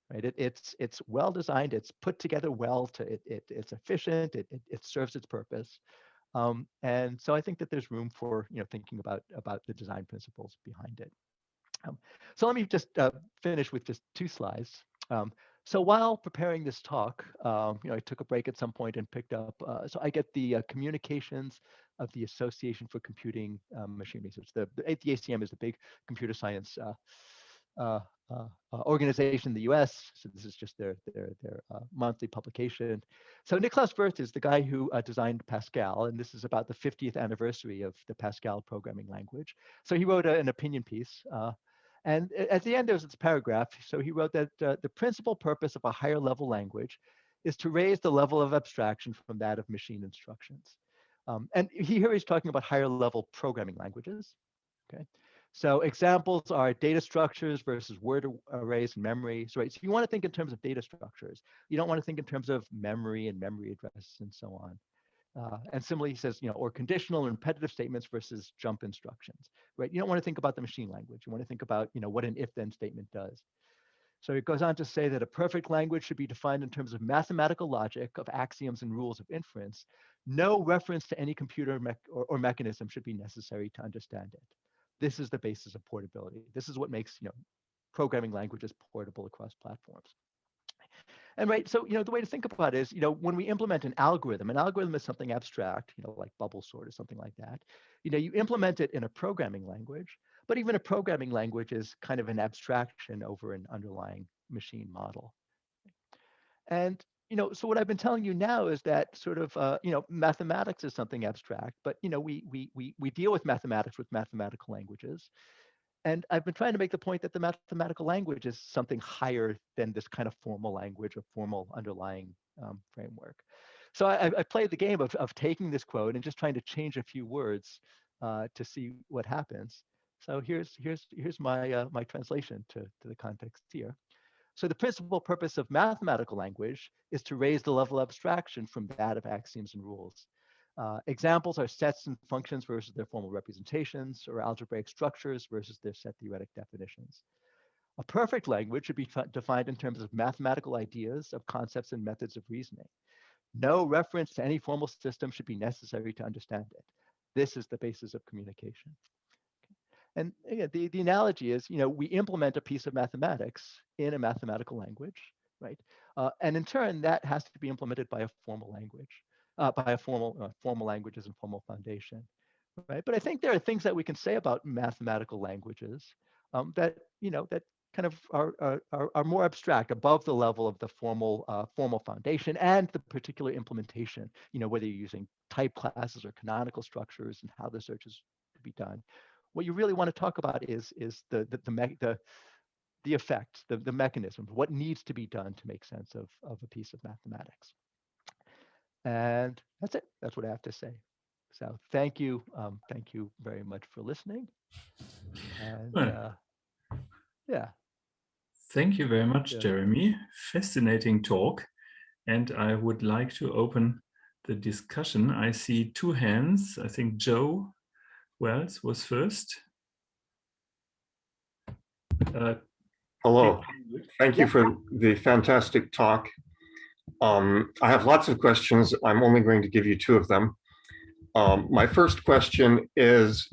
Right? It's well designed. It's put together well. It's efficient. It serves its purpose. And so I think that there's room for thinking about the design principles behind it. So let me just finish with just 2 slides. So while preparing this talk, I took a break at some point and picked up. So I get the communications of the Association for Computing Machine Research. The ACM is the big computer science organization in the US. So this is just their monthly publication. So Niklaus Wirth is the guy who designed Pascal, and this is about the 50th anniversary of the Pascal programming language. So he wrote an opinion piece. And at the end, there's this paragraph. So he wrote that the principal purpose of a higher level language is to raise the level of abstraction from that of machine instructions. And here he's talking about higher level programming languages. Okay. So examples are data structures versus word arrays and memory. So, right, so you want to think in terms of data structures. You don't want to think in terms of memory and memory addresses and so on. And similarly, he says, or conditional and repetitive statements versus jump instructions, right? You don't want to think about the machine language. You want to think about, what an if-then statement does. So it goes on to say that a perfect language should be defined in terms of mathematical logic of axioms and rules of inference. No reference to any computer or mechanism should be necessary to understand it. This is the basis of portability. This is what makes, programming languages portable across platforms. And right, so the way to think about it is, when we implement an algorithm is something abstract, like bubble sort or something like that. You implement it in a programming language, but even a programming language is kind of an abstraction over an underlying machine model. And so what I've been telling you now is that sort of mathematics is something abstract, but we deal with mathematics with mathematical languages. And I've been trying to make the point that the mathematical language is something higher than this kind of formal language or formal underlying framework. So I played the game of taking this quote and just trying to change a few words to see what happens. So here's my my translation to the context here. So the principal purpose of mathematical language is to raise the level of abstraction from that of axioms and rules. Examples are sets and functions versus their formal representations, or algebraic structures versus their set theoretic definitions. A perfect language should be defined in terms of mathematical ideas of concepts and methods of reasoning. No reference to any formal system should be necessary to understand it. This is the basis of communication. And again, the analogy is, we implement a piece of mathematics in a mathematical language, right? And in turn, that has to be implemented by a formal language. By a formal languages and formal foundation, right? But I think there are things that we can say about mathematical languages that that kind of are more abstract, above the level of the formal foundation and the particular implementation. Whether you're using type classes or canonical structures and how the search is to be done. What you really want to talk about is the effect, the mechanism, what needs to be done to make sense of a piece of mathematics. And that's it. That's what I have to say. So thank you very much for listening. And yeah. Thank you very much, Jeremy. Fascinating talk. And I would like to open the discussion. I see two hands. I think Joe Wells was first. Hello. Thank you for the fantastic talk. I have lots of questions. I'm only going to give you two of them. My first question is,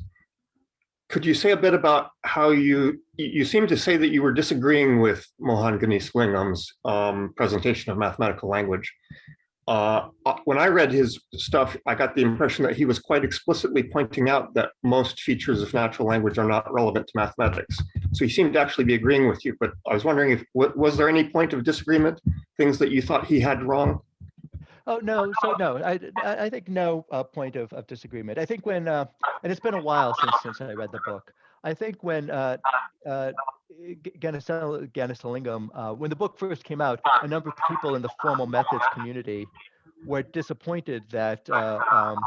could you say a bit about how you seem to say that you were disagreeing with Mohan Ganesh-Lingham's presentation of mathematical language. When I read his stuff, I got the impression that he was quite explicitly pointing out that most features of natural language are not relevant to mathematics. So he seemed to actually be agreeing with you, but I was wondering if, was there any point of disagreement, things that you thought he had wrong? Oh, no, so no, I think no point of disagreement. I think when, and it's been a while since I read the book, I think when Ganesh-Lingam, when the book first came out, a number of people in the formal methods community were disappointed that the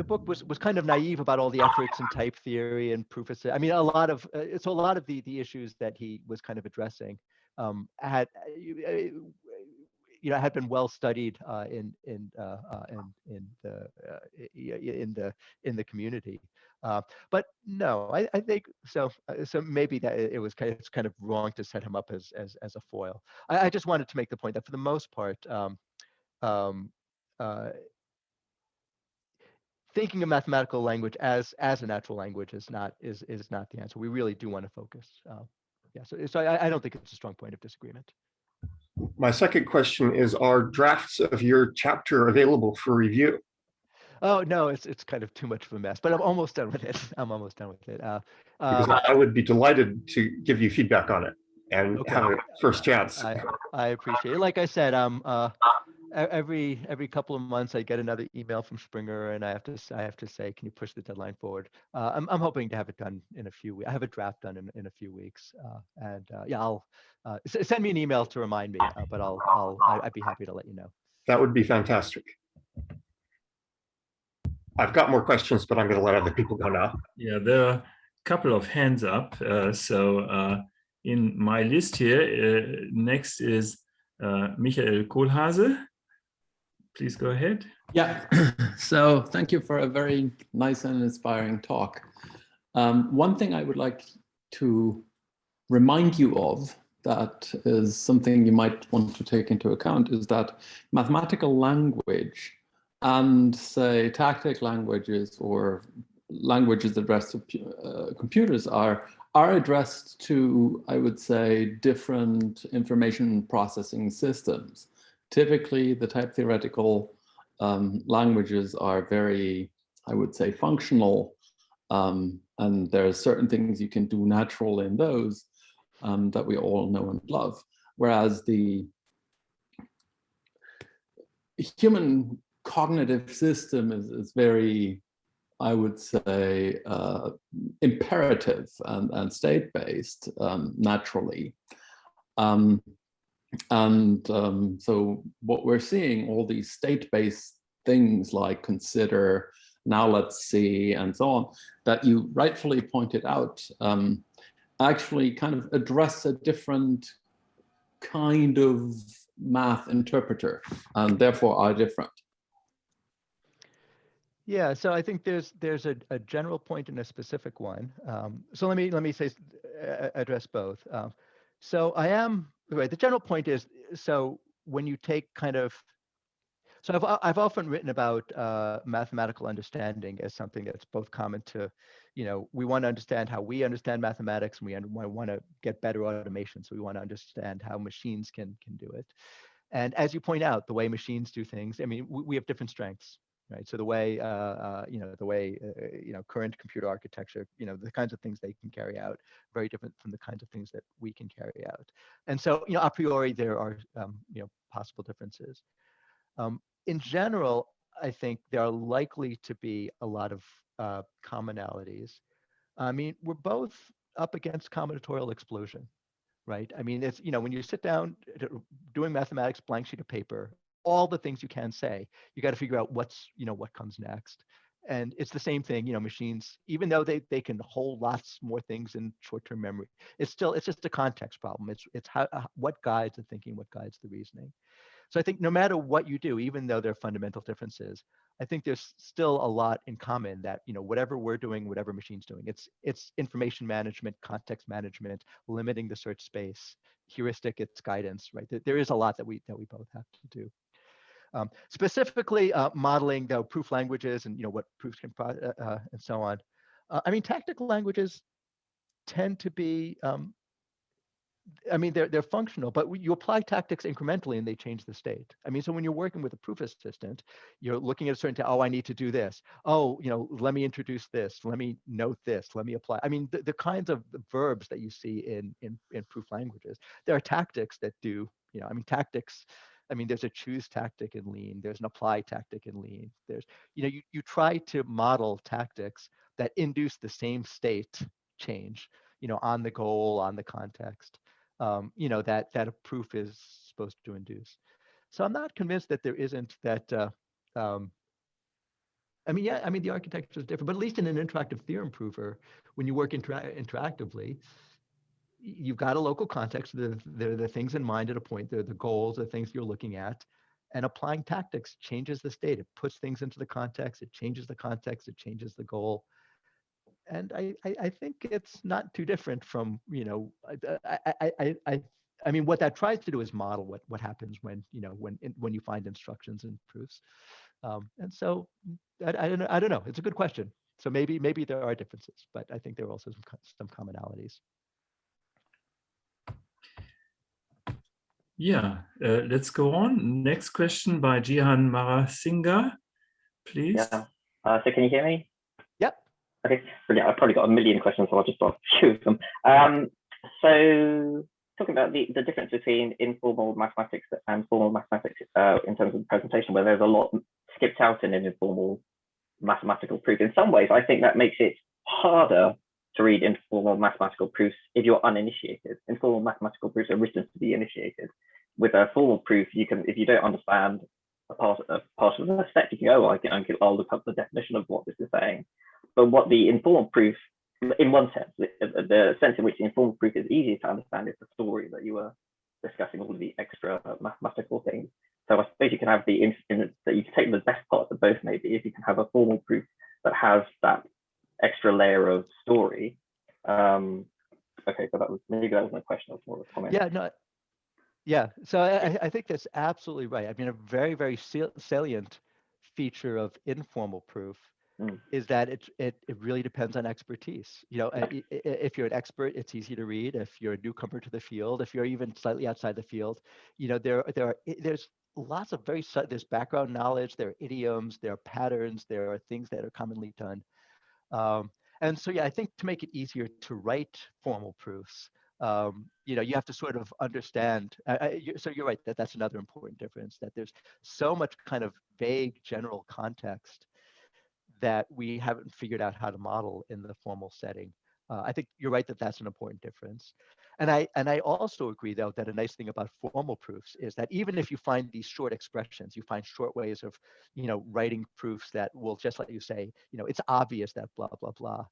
book was kind of naive about all the efforts in type theory and proof of, I mean, a lot of the issues that he was kind of addressing had been well studied in the community. But no, I think so. So maybe that it's kind of wrong to set him up as a foil. I just wanted to make the point that for the most part, thinking of mathematical language as a natural language is not the answer. We really do want to focus. Yeah. So I don't think it's a strong point of disagreement. My second question is, are drafts of your chapter available for review? Oh no, it's kind of too much of a mess, but I'm almost done with it. I'm almost done with it. Because I would be delighted to give you feedback on it and Okay. have a first chance. I appreciate it. Like I said, every couple of months I get another email from Springer, and I have to say, can you push the deadline forward? I'm hoping to have it done in a few weeks. I have a draft done in a few weeks, and yeah, I'll send me an email to remind me. But I'd be happy to let you know. That would be fantastic. I've got more questions, but I'm going to let other people go now. Yeah, there are a couple of hands up. In my list here, next is Michael Kohlhase. Please go ahead. Yeah, so thank you for a very nice and inspiring talk. One thing I would like to remind you of that is something you might want to take into account is that mathematical language and say tactic languages or languages addressed to computers are addressed to, I would say, different information processing systems. Typically, the type theoretical languages are very, I would say, functional, and there are certain things you can do natural in those that we all know and love. Whereas the human cognitive system is very, I would say, imperative and state-based naturally. So what we're seeing, all these state-based things like consider, now let's see, and so on, that you rightfully pointed out, actually kind of address a different kind of math interpreter, and therefore are different. Yeah, so I think there's a general point and a specific one. So let me say address both. So I am right. The general point is, so when you take kind of, so I've often written about mathematical understanding as something that's both common to, we want to understand how we understand mathematics, and we want to get better automation. So we want to understand how machines can do it. And as you point out, the way machines do things, I mean, we have different strengths. Right. So the way, current computer architecture, the kinds of things they can carry out, very different from the kinds of things that we can carry out. And so, a priori, there are, possible differences. In general, I think there are likely to be a lot of commonalities. I mean, we're both up against combinatorial explosion, right? I mean, it's, when you sit down doing mathematics, blank sheet of paper, all the things you can say, you got to figure out what comes next. And it's the same thing, machines, even though they can hold lots more things in short-term memory, it's just a context problem. It's what guides the thinking, what guides the reasoning. So I think no matter what you do, even though there are fundamental differences, I think there's still a lot in common that, whatever we're doing, whatever machine's doing, it's information management, context management, limiting the search space, heuristic, it's guidance, right? There is a lot that we both have to do. Specifically modeling the proof languages and what proofs can and so on. I mean, tactical languages tend to be, I mean, they're functional, but you apply tactics incrementally and they change the state. I mean, so when you're working with a proof assistant, you're looking at a certain, I need to do this. Oh, let me introduce this. Let me note this. Let me apply. I mean, the kinds of verbs that you see in proof languages, there are tactics that do, I mean, tactics. I mean, there's a choose tactic in Lean. There's an apply tactic in Lean. There's, you try to model tactics that induce the same state change, on the goal, on the context, that a proof is supposed to induce. So I'm not convinced that there isn't that. I mean, yeah, I mean, the architecture is different, but at least in an interactive theorem prover, when you work interactively, you've got a local context. There are the things in mind at a point. There are the goals, the things you're looking at. And applying tactics changes the state. It puts things into the context. It changes the context. It changes the goal. And I think it's not too different from, I mean, what that tries to do is model what happens when, when you find instructions and proofs. And so I don't know. It's a good question. So maybe there are differences, but I think there are also some commonalities. Yeah, let's go on. Next question by Jihan Marasinghe. please. Yeah. So can you hear me? Yep. Okay, brilliant. I've probably got a million questions, so I'll just ask a few of them. So talking about the difference between informal mathematics and formal mathematics in terms of the presentation, where there's a lot skipped out in an informal mathematical proof. In some ways, I think that makes it harder to read informal mathematical proofs if you're uninitiated. Informal mathematical proofs are written to be initiated. With a formal proof, you can, if you don't understand a part of the step, you can go, I'll look up the definition of what this is saying. But what the informal proof, in one sense, the sense in which the informal proof is easier to understand is the story that you were discussing, all of the extra mathematical things. So I suppose you can have that you can take the best parts of both, maybe, if you can have a formal proof that has that extra layer of story. Okay, so that was my question, or more of a comment. Yeah, no, yeah. So I think that's absolutely right. I mean, a very, very salient feature of informal proof is that it really depends on expertise. You know, if you're an expert, it's easy to read. If you're a newcomer to the field, if you're even slightly outside the field, you know, there's lots of there's background knowledge, there are idioms, there are patterns, there are things that are commonly done. And so, yeah, I think to make it easier to write formal proofs, you know, you have to sort of understand. So you're right that that's another important difference, that there's so much kind of vague general context that we haven't figured out how to model in the formal setting. I think you're right that that's an important difference. And I also agree, though, that a nice thing about formal proofs is that even if you find these short expressions, you find short ways of, you know, writing proofs that will just let you say, you know, it's obvious that blah, blah, blah.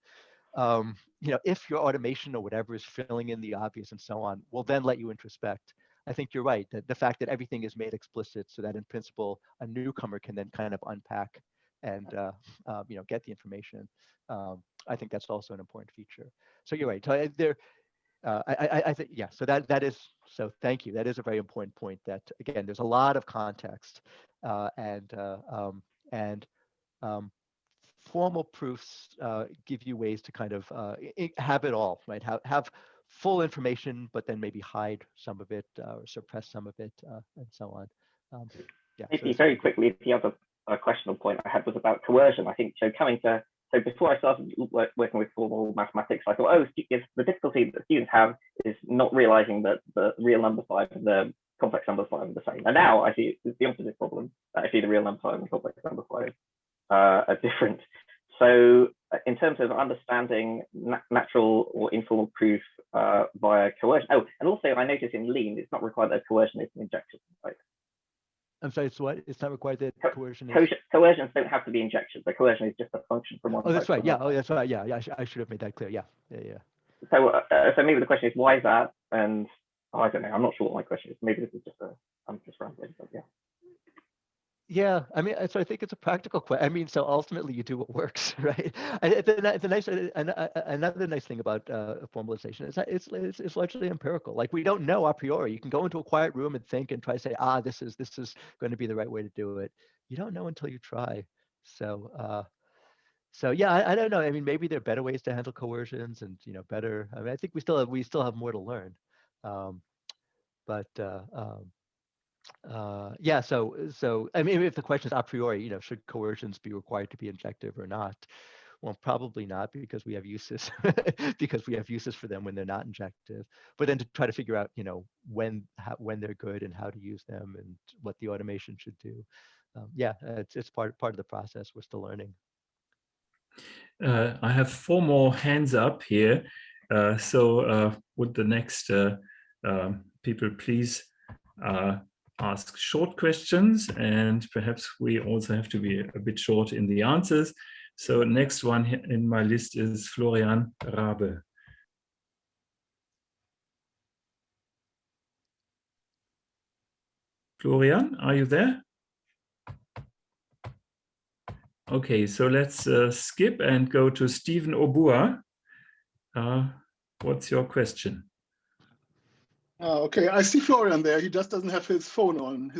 You know, if your automation or whatever is filling in the obvious and so on, will then let you introspect. I think you're right, that the fact that everything is made explicit so that in principle, a newcomer can then kind of unpack and you know, get the information. I think that's also an important feature. So you're right. So I think, yeah, so that is, so thank you. That is a very important point, that again, there's a lot of context and formal proofs give you ways to kind of have it all, right? Have full information, but then maybe hide some of it or suppress some of it and so on. Yeah. Maybe very quickly, the other question or point I had was about coercion. I think so before I started working with formal mathematics, I thought, if the difficulty that students have is not realizing that the real number 5 and the complex number 5 are the same. And now I see it's the opposite problem. I see the real number 5 and the complex number 5 are different. So in terms of understanding natural or informal proof via coercion. Oh, and also I noticed in lean, it's not required that coercion is an injection, right? I'm sorry, it's what? It's not required that coercion is... Coercions don't have to be injections. The coercion is just a function from one. Oh, that's right. Yeah. Oh, that's right. Yeah. I should have made that clear. Yeah. So maybe the question is, why is that? And I don't know. I'm not sure what my question is. Maybe this is just I'm just rambling, but yeah. Yeah, I mean, so I think it's a practical question. I mean, so ultimately you do what works, right? Another nice thing about formalization is that it's largely empirical. Like, we don't know a priori. You can go into a quiet room and think and try to say, this is going to be the right way to do it. You don't know until you try. So yeah, I don't know. I mean, maybe there are better ways to handle coercions, and better. I mean, I think we still have more to learn. Yeah, so I mean, if the question is a priori, should coercions be required to be injective or not? Well, probably not, because we have uses for them when they're not injective. But then to try to figure out, when they're good and how to use them and what the automation should do. Yeah, it's part of the process. We're still learning. I have 4 more hands up here. So would the next people please ask short questions, and perhaps we also have to be a bit short in the answers. So next one in my list is Florian Rabe. Florian, are you there? Okay, so let's skip and go to Stephen Obua. What's your question? Okay, I see Florian there. He just doesn't have his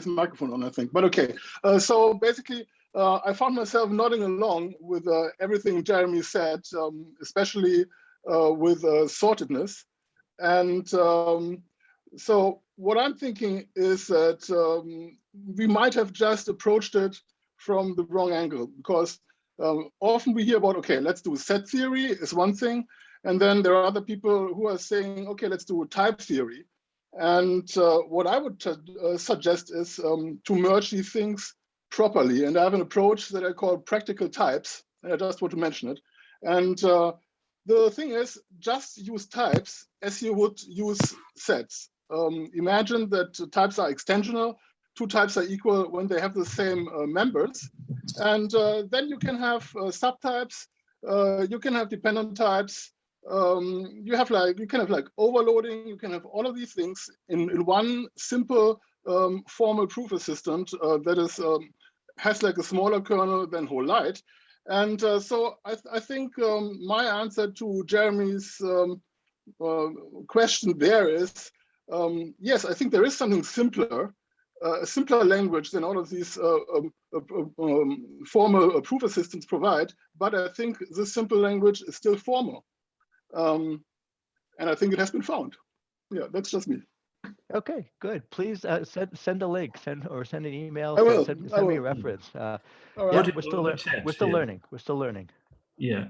microphone on, I think. But okay, so basically, I found myself nodding along with everything Jeremy said, especially with sortedness. And so what I'm thinking is that we might have just approached it from the wrong angle, because often we hear about, okay, let's do set theory is one thing, and then there are other people who are saying, okay, let's do type theory. And what I would suggest is to merge these things properly. And I have an approach that I call practical types, and I just want to mention it. And the thing is, just use types as you would use sets. Imagine that types are extensional. Two types are equal when they have the same members. And then you can have subtypes, you can have dependent types, you can have overloading, you can have all of these things in one simple formal proof assistant that is has like a smaller kernel than whole light. And so I think my answer to Jeremy's question there is, yes, I think there is something simpler, a simpler language than all of these formal proof assistants provide, but I think this simple language is still formal. And I think it has been found. Yeah, that's just me. Okay, good. Please send a link, send an email. I will. Send I me a will. reference. All Yeah, right. we're still learning. We're still learning. Yeah.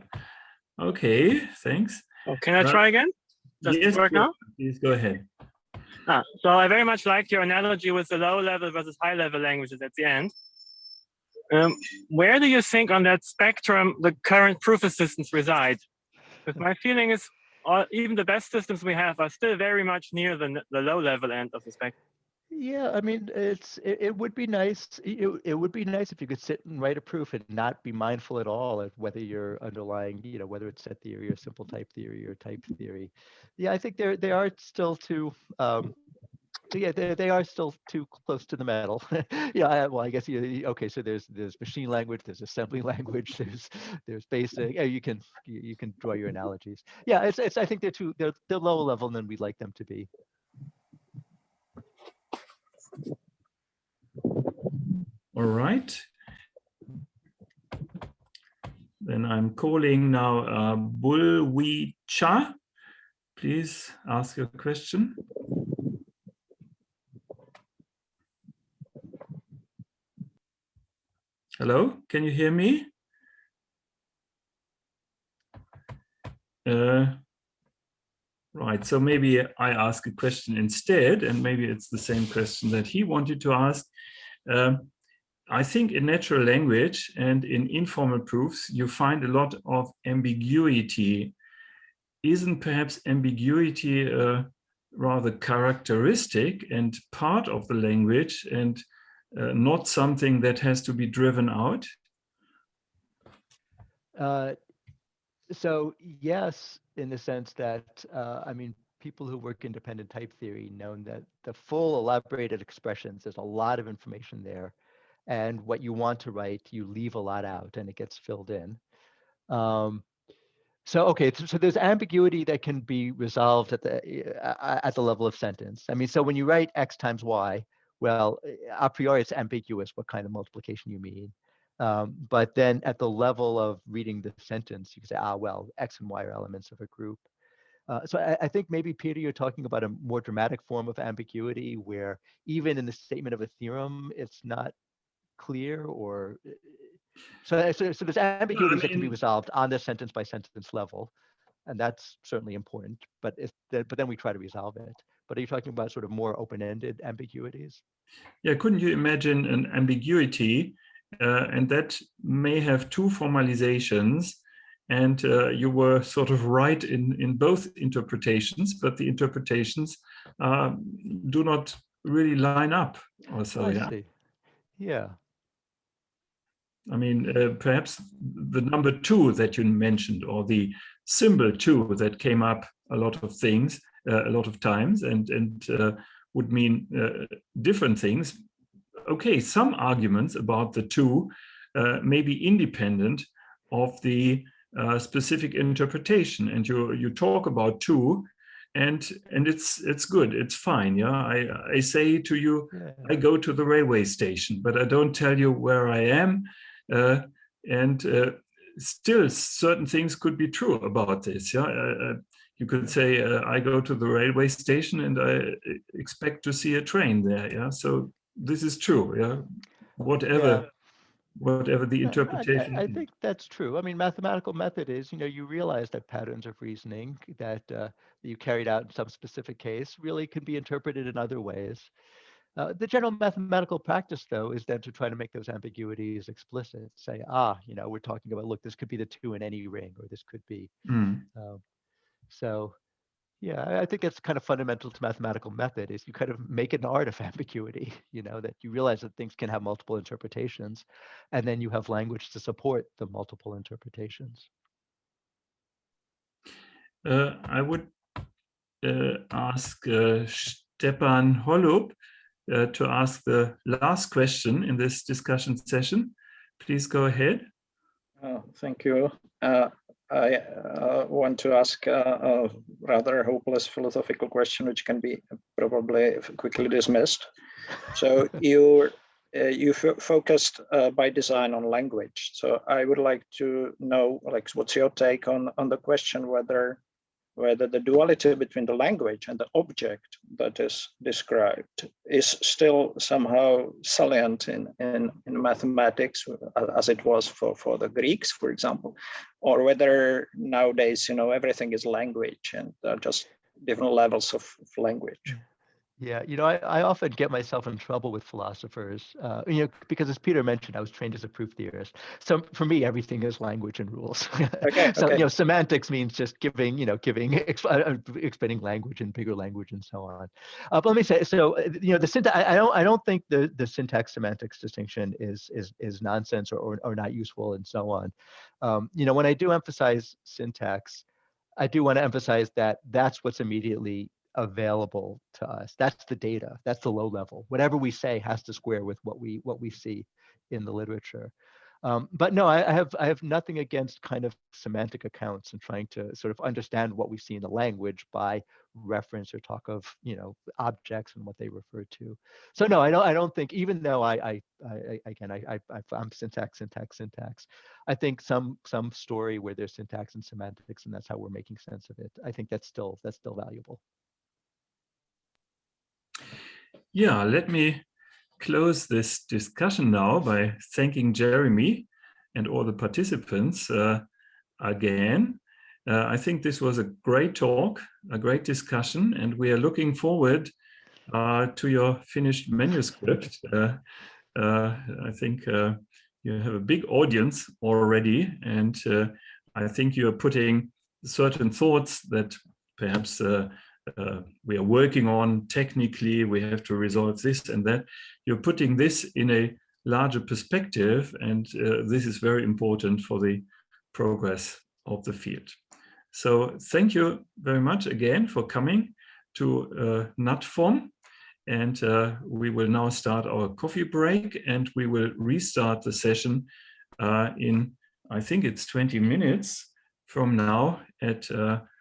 Okay. Thanks. Oh, can I try again? Does yes, it work now? Please go ahead. So I very much liked your analogy with the low level versus high level languages at the end. Where do you think on that spectrum the current proof assistants reside? Because my feeling is even the best systems we have are still very much near the low level end of the spectrum. Yeah, I mean, it would be nice. It would be nice if you could sit and write a proof and not be mindful at all of whether you're underlying, whether it's set theory or simple type theory or type theory. Yeah, I think they are still too. Yeah, they are still too close to the metal. Yeah, well, I guess okay. So there's machine language, there's assembly language, there's basic. Yeah, you can draw your analogies. Yeah, I think they're lower level than we'd like them to be. All right. Then I'm calling now Bulwi Cha. Please ask your question. Hello, can you hear me? Right, so maybe I ask a question instead, and maybe it's the same question that he wanted to ask. I think in natural language and in informal proofs, you find a lot of ambiguity. Isn't perhaps ambiguity rather characteristic and part of the language and not something that has to be driven out? So yes, in the sense that, I mean, people who work in dependent type theory know that the full elaborated expressions, there's a lot of information there. And what you want to write, you leave a lot out and it gets filled in. So okay, so there's ambiguity that can be resolved at the level of sentence. I mean, so when you write x times y, well, a priori it's ambiguous what kind of multiplication you mean. But then at the level of reading the sentence, you can say, well, x and y are elements of a group. So I think maybe, Peter, you're talking about a more dramatic form of ambiguity where even in the statement of a theorem, it's not clear, or so there's ambiguities that can be resolved on the sentence by sentence level, and that's certainly important. But then we try to resolve it. But are you talking about sort of more open-ended ambiguities? Yeah, couldn't you imagine an ambiguity, and that may have two formalizations, and you were sort of right in both interpretations, but the interpretations do not really line up. Also, I see. Yeah. I mean, perhaps the number 2 that you mentioned, or the symbol 2 that came up a lot of times, and would mean different things. Okay, some arguments about the 2 may be independent of the specific interpretation, and you talk about 2, and it's good, it's fine. Yeah, I say to you, yeah. I go to the railway station, but I don't tell you where I am. And still certain things could be true about this. Yeah, you could say I go to the railway station and I expect to see a train there. Yeah, so this is true. Yeah, whatever whatever the interpretation. I think that's true. I mean, mathematical method is, you realize that patterns of reasoning that you carried out in some specific case really can be interpreted in other ways. The general mathematical practice, though, is then to try to make those ambiguities explicit. Say, we're talking about, look, this could be the 2 in any ring, or this could be. So, yeah, I think that's kind of fundamental to mathematical method, is you kind of make an art of ambiguity, that you realize that things can have multiple interpretations, and then you have language to support the multiple interpretations. I would ask Stepan Holub to ask the last question in this discussion session. Please go ahead. Thank you. I want to ask a rather hopeless philosophical question, which can be probably quickly dismissed. So you focused by design on language. So I would like to know, what's your take on the question whether the duality between the language and the object that is described is still somehow salient in mathematics, as it was for the Greeks, for example, or whether nowadays, everything is language and just different levels of language. Yeah, I often get myself in trouble with philosophers, because as Peter mentioned, I was trained as a proof theorist. So for me, everything is language and rules. Okay. So, semantics means just explaining language and bigger language and so on. But let me say, so, the syntax, I don't think the syntax semantics distinction is nonsense or not useful and so on. When I do emphasize syntax, I do want to emphasize that that's what's immediately available to us. That's the data. That's the low level. Whatever we say has to square with what we see in the literature. But no, I have nothing against kind of semantic accounts and trying to sort of understand what we see in the language by reference or talk of objects and what they refer to. So no, I don't think, even though I'm syntax. I think some story where there's syntax and semantics and that's how we're making sense of it, I think that's still valuable. Yeah, let me close this discussion now by thanking Jeremy and all the participants again. I think this was a great talk, a great discussion, and we are looking forward to your finished manuscript. I think you have a big audience already, and I think you are putting certain thoughts that perhaps we are working on technically, we have to resolve this and that. You're putting this in a larger perspective, and this is very important for the progress of the field. So thank you very much again for coming to NatForm, and we will now start our coffee break, and we will restart the session in, I think it's 20 minutes from now at